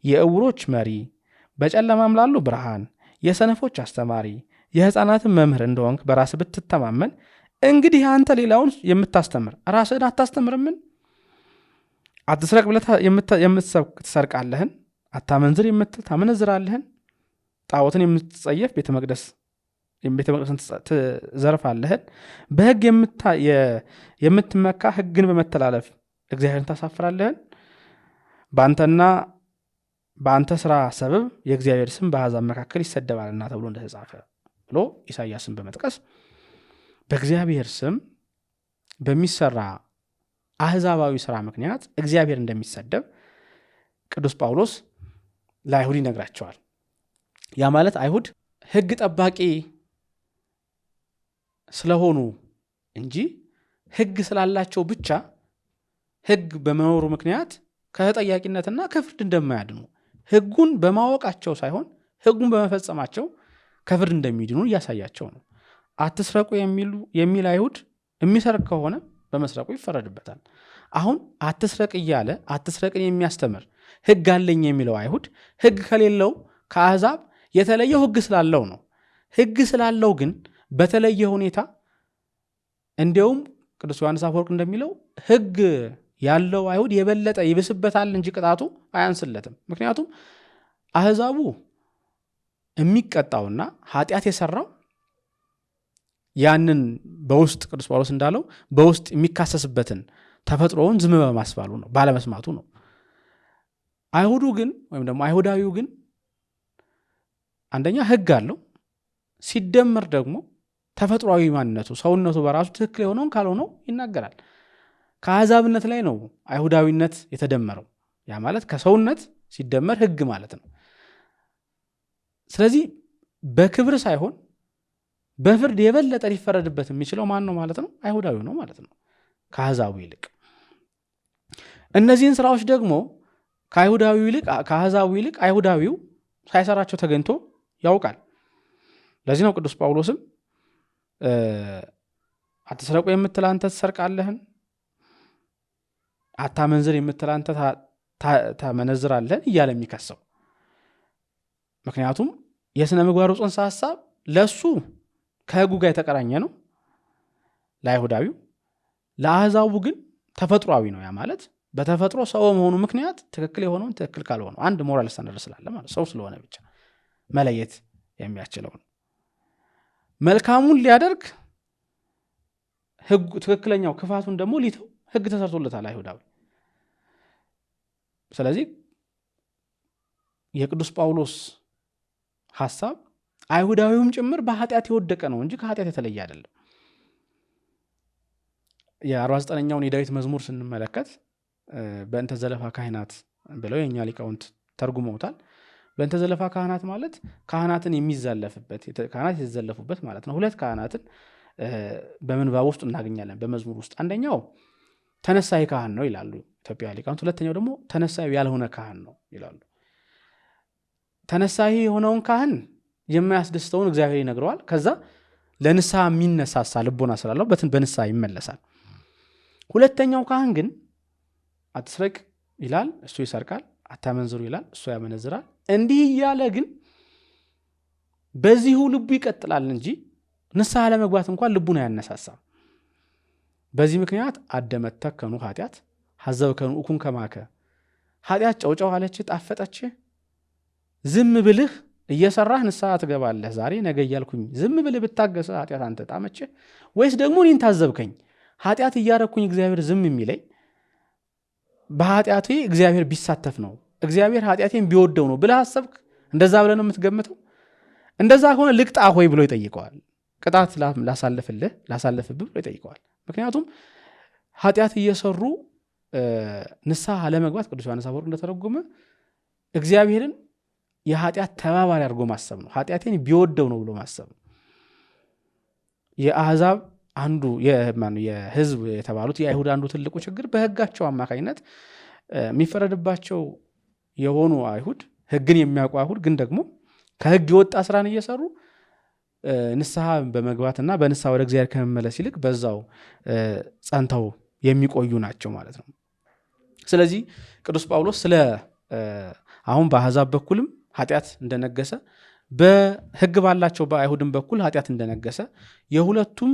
የዕውሮች መሪ በጨለማም ላሉ ብርሃን የሰነፎች አስተማሪ የሕፃናትን መምህር እንደሆንክ በራስህ ብትተማመን እንግዲህ አንተ ሌላውን የምታስተምር ራስህን አታስተምርምን? አትስረቅ ብለህ የምትሰብክ ትሰርቃለህን? አታመንዝር የምትል ታመነዝራለህን? ጣዖትን የምትጸየፍ ቤተ መቅደስን ትዘርፋለህን? በሕግ የምትመካ ሕግን በመተላለፍ እግዚአብሔርን ታሳፍራለህን? በአንተ ስራ ሰበብ የእግዚአብሔር ስም በአሕዛብ መካከል ይሰደባልና ተብሎ እንደተጻፈ ብሎ ኢሳይያስን በመጥቀስ በእግዚአብሔር ስም በሚሰራ አሕዛባዊ ስራ ምክንያት እግዚአብሔር እንደሚሰደብ ቅዱስ ጳውሎስ ለአይሁድ ይነግራቸዋል። ያ ማለት አይሁድ ሕግ ጠባቂ ስለሆኑ እንጂ ሕግ ስላላቸው ብቻ ሕግ በመኖሩ ምክንያት ከተጠያቂነትና ከፍርድ እንደማያድኑ ሕጉን በማወቃቸው ሳይሆን ሕጉን በመፈጸማቸው ከፍርድ እንደሚድኑ እያሳያቸው ነው። አትስረቁ የሚል አይሁድ የሚሰርቅ ከሆነ በመስረቁ ይፈረድበታል። አሁን አትስረቅ እያለ አትስረቅን የሚያስተምር ሕግ አለኝ የሚለው አይሁድ ሕግ ከሌለው ከአሕዛብ የተለየው ሕግ ስላለው ነው። ሕግ ስላለው ግን በተለየ ሁኔታ እንዲያውም ቅዱስ ዮሐንስ አፈወርቅ እንደሚለው ሕግ ያለው አይሁድ የበለጠ ይብስበታል እንጂ ቅጣቱ አያንስለትም። ምክንያቱም አሕዛቡ የሚቀጣውና ኃጢአት የሰራው ያንን በውስጥ ቅዱስ ጳውሎስ እንዳለው በውስጥ የሚካሰስበትን ተፈጥሮውን ዝም በማስባሉ ነው፣ ባለመስማቱ ነው። አይሁዱ ግን ወይም ደግሞ አይሁዳዊው ግን አንደኛ ሕግ አለው፣ ሲደመር ደግሞ ተፈጥሯዊ ማንነቱ ሰውነቱ በራሱ ትክክል የሆነውን ካልሆነው ይናገራል። ከአሕዛብነት ላይ ነው አይሁዳዊነት የተደመረው። ያ ማለት ከሰውነት ሲደመር ሕግ ማለት ነው። ስለዚህ በክብር ሳይሆን በፍርድ የበለጠ ሊፈረድበት የሚችለው ማን ነው ማለት ነው? አይሁዳዊው ነው ማለት ነው ከአሕዛቡ ይልቅ። እነዚህን ስራዎች ደግሞ ከአሕዛቡ ይልቅ አይሁዳዊው ሳይሰራቸው ተገኝቶ ያውቃል። ለዚህ ነው ቅዱስ ጳውሎስም አትስረቁ የምትል አንተ ትሰርቃለህን? አታመንዝር የምትል አንተ ታመነዝራለህን እያለ የሚከሰው። ምክንያቱም የሥነ ምግባሩ ጽንሰ ሐሳብ ለሱ ከሕጉ ጋር የተቀራኘ ነው ለአይሁዳዊው፣ ለአሕዛቡ ግን ተፈጥሯዊ ነው። ያ ማለት በተፈጥሮ ሰው መሆኑ ምክንያት ትክክል የሆነውን ትክክል ካልሆነው አንድ ሞራል ስታንዳርድ ስላለ ማለት ሰው ስለሆነ ብቻ መለየት የሚያስችለው ነው። መልካሙን ሊያደርግ ሕጉ ትክክለኛው ክፋቱን ደግሞ ሊተው ሕግ ተሰርቶለታል አይሁዳዊ። ስለዚህ የቅዱስ ጳውሎስ ሐሳብ አይሁዳዊውም ጭምር በኃጢአት የወደቀ ነው እንጂ ከኃጢአት የተለየ አይደለም። የ49ኛውን የዳዊት መዝሙር ስንመለከት በእንተ ዘለፋ ካህናት ብለው የእኛ ሊቃውንት ተርጉመውታል። በእንተ ዘለፋ ካህናት ማለት ካህናትን የሚዘለፍበት ካህናት የተዘለፉበት ማለት ነው። ሁለት ካህናትን በምንባብ ውስጥ እናገኛለን በመዝሙር ውስጥ። አንደኛው ተነሳይ ካህን ነው ይላሉ ኢትዮጵያ ሊቃውንት። ሁለተኛው ደግሞ ተነሳይ ያልሆነ ካህን ነው ይላሉ። ተነሳይ የሆነውን ካህን የማያስደስተውን እግዚአብሔር ይነግረዋል። ከዛ ለንስሐ የሚነሳሳ ልቦና ስላለው በንስሐ ይመለሳል። ሁለተኛው ካህን ግን አትስረቅ ይላል፣ እሱ ይሰርቃል። አታመንዝሩ ይላል፣ እሱ ያመነዝራል። እንዲህ እያለ ግን በዚሁ ልቡ ይቀጥላል እንጂ ንስሐ ለመግባት እንኳን ልቡን አያነሳሳም። በዚህ ምክንያት አደመተከኑ ኃጢአት ሐዘብከኑ እኩን ከማከ ኃጢአት ጨውጨው አለች ጣፈጠች። ዝም ብልህ እየሰራህ ንስሐ ትገባለህ ዛሬ ነገ እያልኩኝ ዝም ብልህ ብታገሰ ኃጢአት አንተ ጣመች፣ ወይስ ደግሞ እኔን ታዘብከኝ ኃጢአት እያረኩኝ እግዚአብሔር ዝም የሚለኝ በኃጢአቴ እግዚአብሔር ቢሳተፍ ነው እግዚአብሔር ኃጢአቴን ቢወደው ነው ብለህ አሰብክ? እንደዛ ብለህ ነው የምትገምተው? እንደዛ ከሆነ ልቅጣ ሆይ ብሎ ይጠይቀዋል። ቅጣት ላሳልፍብህ ብሎ ይጠይቀዋል። ምክንያቱም ኃጢአት እየሰሩ ንስሐ ለመግባት ቅዱስ ዮሐንስ አፈወርቅ እንደተረጎመ እግዚአብሔርን የኃጢአት ተባባሪ አድርጎ ማሰብ ነው። ኃጢአቴን ቢወደው ነው ብሎ ማሰብ ነው። የአሕዛብ አንዱ የህዝብ የተባሉት የአይሁድ አንዱ ትልቁ ችግር በህጋቸው አማካኝነት የሚፈረድባቸው የሆኑ አይሁድ ህግን የሚያውቁ አይሁድ ግን ደግሞ ከህግ የወጣ ስራን እየሰሩ ንስሐ በመግባትና በንስሐ ወደ እግዚአብሔር ከመመለስ ይልቅ በዛው ጸንተው የሚቆዩ ናቸው ማለት ነው። ስለዚህ ቅዱስ ጳውሎስ ስለ አሁን በአሕዛብ በኩልም ኃጢአት እንደነገሰ በህግ ባላቸው በአይሁድም በኩል ኃጢአት እንደነገሰ የሁለቱም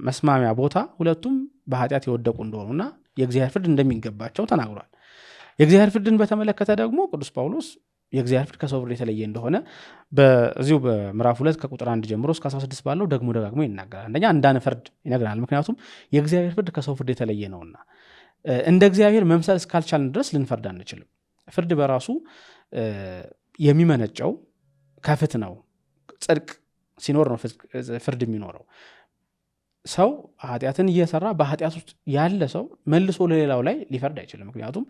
መስማሚያ ቦታ ሁለቱም በኃጢአት የወደቁ እንደሆኑና የእግዚአብሔር ፍርድ እንደሚገባቸው ተናግሯል። የእግዚአብሔር ፍርድን በተመለከተ ደግሞ ቅዱስ ጳውሎስ የእግዚአብሔር ፍርድ ከሰው ፍርድ የተለየ እንደሆነ በዚሁ በምዕራፍ 2 ከቁጥር 1 ጀምሮ እስከ 16 ባለው ደግሞ ደጋግሞ ይናገራል። አንደኛ እንዳንፈርድ ይነግረናል። ምክንያቱም የእግዚአብሔር ፍርድ ከሰው ፍርድ የተለየ ነውና እንደ እግዚአብሔር መምሰል እስካልቻልን ድረስ ልንፈርድ አንችልም። ፍርድ በራሱ የሚመነጨው ከፍትህ ነው። ጽድቅ ሲኖር ነው ፍርድ የሚኖረው። ሰው ኃጢአትን እየሰራ በኃጢአት ውስጥ ያለ ሰው መልሶ ለሌላው ላይ ሊፈርድ አይችልም። ምክንያቱም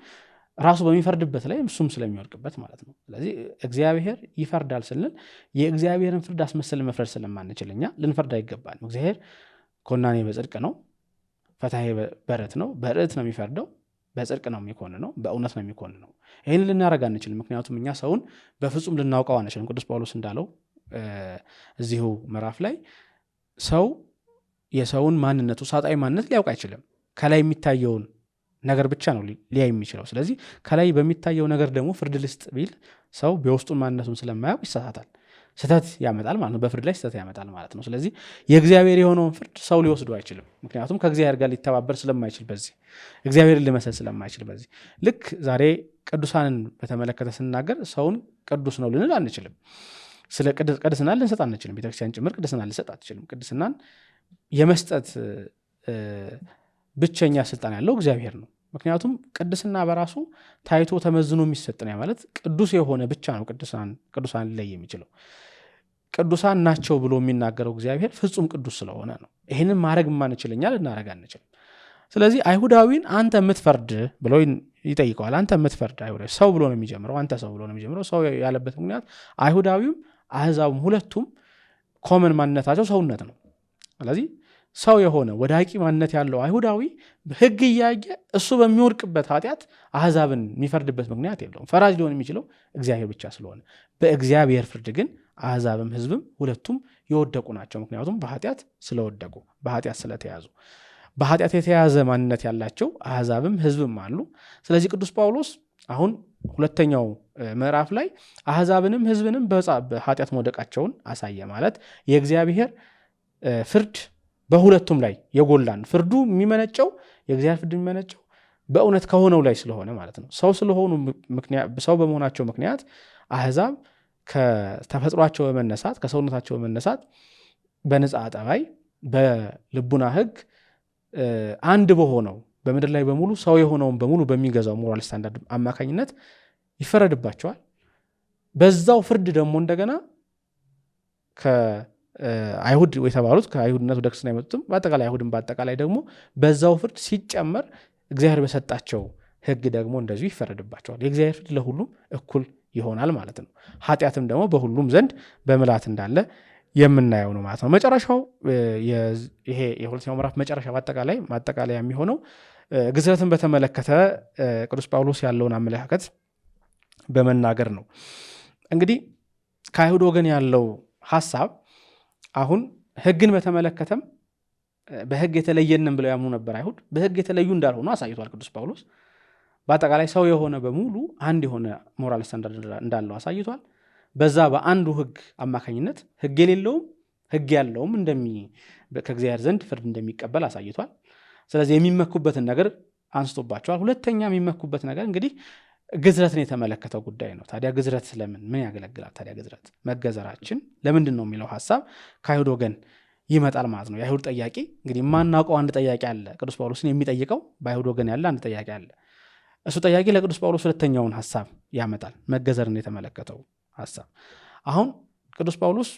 ራሱ በሚፈርድበት ላይ እሱም ስለሚወድቅበት ማለት ነው። ስለዚህ እግዚአብሔር ይፈርዳል ስንል የእግዚአብሔርን ፍርድ አስመስል መፍረድ ስለማንችል እኛ ልንፈርድ አይገባንም። እግዚአብሔር ኮናኔ በጽድቅ ነው፣ ፈታሄ በርት ነው። በርት ነው የሚፈርደው፣ በጽድቅ ነው የሚኮንነው፣ በእውነት ነው የሚኮንነው። ይህን ልናደርግ አንችልም። ምክንያቱም እኛ ሰውን በፍጹም ልናውቀው አንችልም። ቅዱስ ጳውሎስ እንዳለው እዚሁ ምዕራፍ ላይ ሰው የሰውን ማንነቱ ሳጣዊ ማንነት ሊያውቅ አይችልም። ከላይ የሚታየውን ነገር ብቻ ነው ሊያይ የሚችለው። ስለዚህ ከላይ በሚታየው ነገር ደግሞ ፍርድ ልስጥ ቢል ሰው በውስጡን ማንነቱን ስለማያውቅ ይሳሳታል፣ ስህተት ያመጣል ማለት ነው። በፍርድ ላይ ስህተት ያመጣል ማለት ነው። ስለዚህ የእግዚአብሔር የሆነውን ፍርድ ሰው ሊወስዱ አይችልም። ምክንያቱም ከእግዚአብሔር ጋር ሊተባበር ስለማይችል፣ በዚህ እግዚአብሔርን ሊመሰል ስለማይችል፣ በዚህ ልክ ዛሬ ቅዱሳንን በተመለከተ ስናገር ሰውን ቅዱስ ነው ልንል አንችልም። ስለ ቅድስና ልንሰጥ አንችልም። ቤተክርስቲያን ጭምር ቅድስና ልንሰጥ አትችልም። ቅድስናን የመስጠት ብቸኛ ስልጣን ያለው እግዚአብሔር ነው። ምክንያቱም ቅድስና በራሱ ታይቶ ተመዝኖ የሚሰጥ ነው ማለት ቅዱስ የሆነ ብቻ ነው ቅዱሳን ላይ የሚችለው። ቅዱሳን ናቸው ብሎ የሚናገረው እግዚአብሔር ፍጹም ቅዱስ ስለሆነ ነው። ይህንን ማድረግ ማንችልኛ ልናደረግ አንችልም። ስለዚህ አይሁዳዊን አንተ የምትፈርድ ብሎ ይጠይቀዋል። አንተ የምትፈርድ አይሁዳዊ ሰው ብሎ ነው የሚጀምረው። አንተ ሰው ብሎ ነው የሚጀምረው። ሰው ያለበት ምክንያት አይሁዳዊም አሕዛብም ሁለቱም ኮመን ማንነታቸው ሰውነት ነው። ስለዚህ ሰው የሆነ ወዳቂ ማንነት ያለው አይሁዳዊ ሕግ እያየ እሱ በሚወድቅበት ኃጢአት አሕዛብን የሚፈርድበት ምክንያት የለውም። ፈራጅ ሊሆን የሚችለው እግዚአብሔር ብቻ ስለሆነ፣ በእግዚአብሔር ፍርድ ግን አሕዛብም ሕዝብም ሁለቱም የወደቁ ናቸው። ምክንያቱም በኃጢአት ስለወደቁ፣ በኃጢአት ስለተያዙ። በኃጢአት የተያዘ ማንነት ያላቸው አሕዛብም ሕዝብም አሉ። ስለዚህ ቅዱስ ጳውሎስ አሁን ሁለተኛው ምዕራፍ ላይ አሕዛብንም ሕዝብንም በኃጢአት መውደቃቸውን አሳየ። ማለት የእግዚአብሔር ፍርድ በሁለቱም ላይ የጎላን ፍርዱ የሚመነጨው የእግዚአብሔር ፍርድ የሚመነጨው በእውነት ከሆነው ላይ ስለሆነ ማለት ነው። ሰው በመሆናቸው ምክንያት አሕዛብ ከተፈጥሯቸው በመነሳት ከሰውነታቸው በመነሳት በነጻ ጠባይ በልቡና ሕግ አንድ በሆነው በምድር ላይ በሙሉ ሰው የሆነውን በሙሉ በሚገዛው ሞራል ስታንዳርድ አማካኝነት ይፈረድባቸዋል። በዛው ፍርድ ደግሞ እንደገና አይሁድ የተባሉት ከአይሁድነት ወደ ክርስትና የመጡትም በአጠቃላይ አይሁድም በአጠቃላይ ደግሞ በዛው ፍርድ ሲጨመር እግዚአብሔር በሰጣቸው ሕግ ደግሞ እንደዚሁ ይፈረድባቸዋል። የእግዚአብሔር ፍርድ ለሁሉም እኩል ይሆናል ማለት ነው። ኃጢአትም ደግሞ በሁሉም ዘንድ በምልአት እንዳለ የምናየው ነው ማለት ነው። መጨረሻው ይሄ የሁለተኛው ምዕራፍ መጨረሻ ማጠቃለያ የሚሆነው ግዝረትን በተመለከተ ቅዱስ ጳውሎስ ያለውን አመለካከት በመናገር ነው። እንግዲህ ከአይሁድ ወገን ያለው ሐሳብ አሁን ሕግን በተመለከተም በሕግ የተለየንም ብለው ያምኑ ነበር አይሁድ። በሕግ የተለዩ እንዳልሆኑ አሳይቷል ቅዱስ ጳውሎስ። በአጠቃላይ ሰው የሆነ በሙሉ አንድ የሆነ ሞራል ስታንዳርድ እንዳለው አሳይቷል። በዛ በአንዱ ሕግ አማካኝነት ሕግ የሌለውም ሕግ ያለውም ከእግዚአብሔር ዘንድ ፍርድ እንደሚቀበል አሳይቷል። ስለዚህ የሚመኩበትን ነገር አንስቶባቸዋል። ሁለተኛ የሚመኩበት ነገር እንግዲህ ግዝረትን የተመለከተው ጉዳይ ነው። ታዲያ ግዝረት ስለምን ምን ያገለግላል? ታዲያ ግዝረት መገዘራችን ለምንድን ነው የሚለው ሐሳብ ከአይሁድ ወገን ይመጣል ማለት ነው። የአይሁድ ጠያቂ እንግዲህ የማናውቀው አንድ ጠያቂ አለ። ቅዱስ ጳውሎስን የሚጠይቀው በአይሁድ ወገን ያለ አንድ ጠያቂ አለ። እሱ ጠያቂ ለቅዱስ ጳውሎስ ሁለተኛውን ሐሳብ ያመጣል፣ መገዘርን የተመለከተው ሐሳብ። አሁን ቅዱስ ጳውሎስ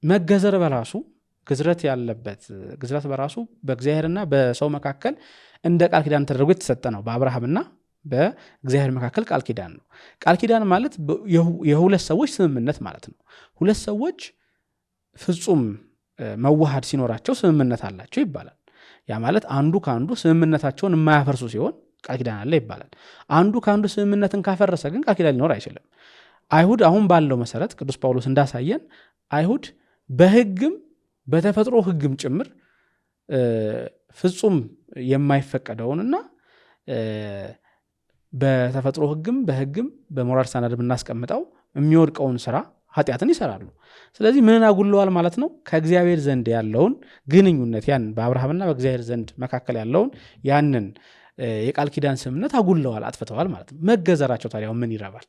መገዘር በራሱ ግዝረት በራሱ በእግዚአብሔርና በሰው መካከል እንደ ቃል ኪዳን ተደርጎ የተሰጠ ነው። በአብርሃምና በእግዚአብሔር መካከል ቃል ኪዳን ነው። ቃል ኪዳን ማለት የሁለት ሰዎች ስምምነት ማለት ነው። ሁለት ሰዎች ፍጹም መዋሃድ ሲኖራቸው ስምምነት አላቸው ይባላል። ያ ማለት አንዱ ከአንዱ ስምምነታቸውን የማያፈርሱ ሲሆን ቃል ኪዳን አለ ይባላል። አንዱ ከአንዱ ስምምነትን ካፈረሰ ግን ቃል ኪዳን ሊኖር አይችልም። አይሁድ አሁን ባለው መሰረት ቅዱስ ጳውሎስ እንዳሳየን አይሁድ በሕግም በተፈጥሮ ሕግም ጭምር ፍጹም የማይፈቀደውንና በተፈጥሮ ሕግም በሕግም በሞራል ስታንዳርድ ብናስቀምጠው የሚወድቀውን ስራ ኃጢአትን ይሰራሉ። ስለዚህ ምን አጉለዋል ማለት ነው? ከእግዚአብሔር ዘንድ ያለውን ግንኙነት ያን በአብርሃምና በእግዚአብሔር ዘንድ መካከል ያለውን ያንን የቃል ኪዳን ስምምነት አጉለዋል፣ አጥፍተዋል ማለት ነው። መገዘራቸው ታዲያ ምን ይረባል?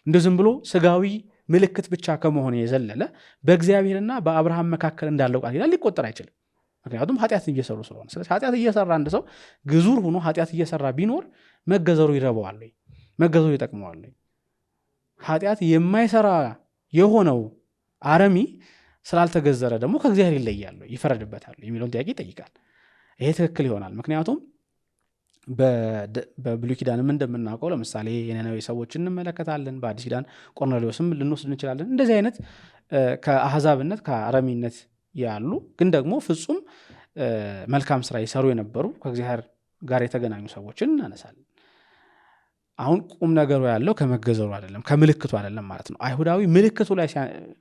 እንደ ዝም ብሎ ስጋዊ ምልክት ብቻ ከመሆን የዘለለ በእግዚአብሔርና በአብርሃም መካከል እንዳለው ቃል ኪዳን ሊቆጠር አይችልም። ምክንያቱም ኃጢአት እየሰሩ ስለሆነ። ስለዚህ ኃጢአት እየሰራ አንድ ሰው ግዙር ሆኖ ኃጢአት እየሰራ ቢኖር መገዘሩ ይረበዋል ወይ? መገዘሩ ይጠቅመዋል ወይ? ኃጢአት የማይሰራ የሆነው አረሚ ስላልተገዘረ ደግሞ ከእግዚአብሔር ይለያል ወይ? ይፈረድበታል የሚለውን ጥያቄ ይጠይቃል። ይሄ ትክክል ይሆናል። ምክንያቱም በብሉይ ኪዳንም እንደምናውቀው ለምሳሌ የነነዌ ሰዎች እንመለከታለን። በአዲስ ኪዳን ቆርኔሌዎስም ልንወስድ እንችላለን። እንደዚህ አይነት ከአሕዛብነት ከአረሚነት ያሉ ግን ደግሞ ፍጹም መልካም ስራ ይሰሩ የነበሩ ከእግዚአብሔር ጋር የተገናኙ ሰዎችን እናነሳለን። አሁን ቁም ነገሩ ያለው ከመገዘሩ አይደለም፣ ከምልክቱ አይደለም ማለት ነው። አይሁዳዊ ምልክቱ ላይ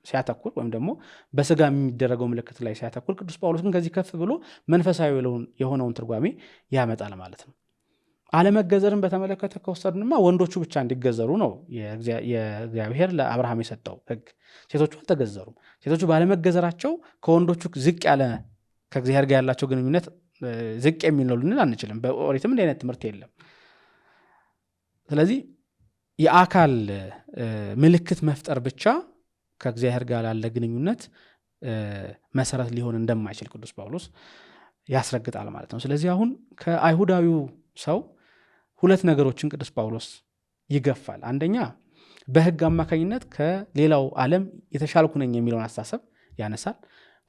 ሲያተኩር ወይም ደግሞ በስጋ የሚደረገው ምልክት ላይ ሲያተኩር፣ ቅዱስ ጳውሎስ ግን ከዚህ ከፍ ብሎ መንፈሳዊ የሆነውን ትርጓሜ ያመጣል ማለት ነው። አለመገዘርን በተመለከተ ከወሰድንማ ወንዶቹ ብቻ እንዲገዘሩ ነው የእግዚአብሔር ለአብርሃም የሰጠው ሕግ። ሴቶቹ አልተገዘሩም። ሴቶቹ ባለመገዘራቸው ከወንዶቹ ዝቅ ያለ ከእግዚአብሔር ጋር ያላቸው ግንኙነት ዝቅ የሚል ነው ልንል አንችልም። በኦሪትም እንዲህ አይነት ትምህርት የለም። ስለዚህ የአካል ምልክት መፍጠር ብቻ ከእግዚአብሔር ጋር ላለ ግንኙነት መሰረት ሊሆን እንደማይችል ቅዱስ ጳውሎስ ያስረግጣል ማለት ነው። ስለዚህ አሁን ከአይሁዳዊው ሰው ሁለት ነገሮችን ቅዱስ ጳውሎስ ይገፋል። አንደኛ በሕግ አማካኝነት ከሌላው ዓለም የተሻልኩ ነኝ የሚለውን አስተሳሰብ ያነሳል።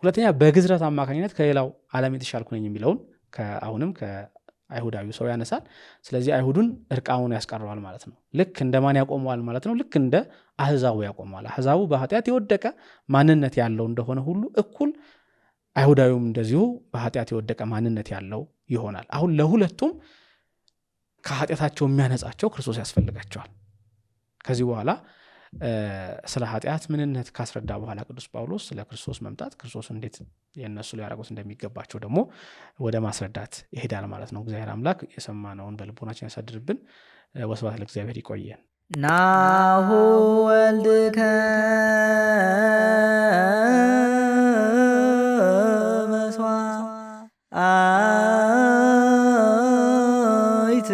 ሁለተኛ በግዝረት አማካኝነት ከሌላው ዓለም የተሻልኩ ነኝ የሚለውን አሁንም ከአይሁዳዊው ሰው ያነሳል። ስለዚህ አይሁዱን እርቃኑን ያስቀረዋል ማለት ነው። ልክ እንደማን ያቆመዋል ማለት ነው? ልክ እንደ አሕዛቡ ያቆመዋል። አሕዛቡ በኃጢአት የወደቀ ማንነት ያለው እንደሆነ ሁሉ እኩል አይሁዳዊውም እንደዚሁ በኃጢአት የወደቀ ማንነት ያለው ይሆናል። አሁን ለሁለቱም ከኃጢአታቸው የሚያነጻቸው ክርስቶስ ያስፈልጋቸዋል። ከዚህ በኋላ ስለ ኃጢአት ምንነት ካስረዳ በኋላ ቅዱስ ጳውሎስ ስለ ክርስቶስ መምጣት ክርስቶስ እንዴት የእነሱ ሊያደርጉት እንደሚገባቸው ደግሞ ወደ ማስረዳት ይሄዳል ማለት ነው። እግዚአብሔር አምላክ የሰማነውን በልቦናችን ያሳድርብን። ወስብሐት ለእግዚአብሔር። ይቆየን። ናሁ ወልድከ መስዋዕት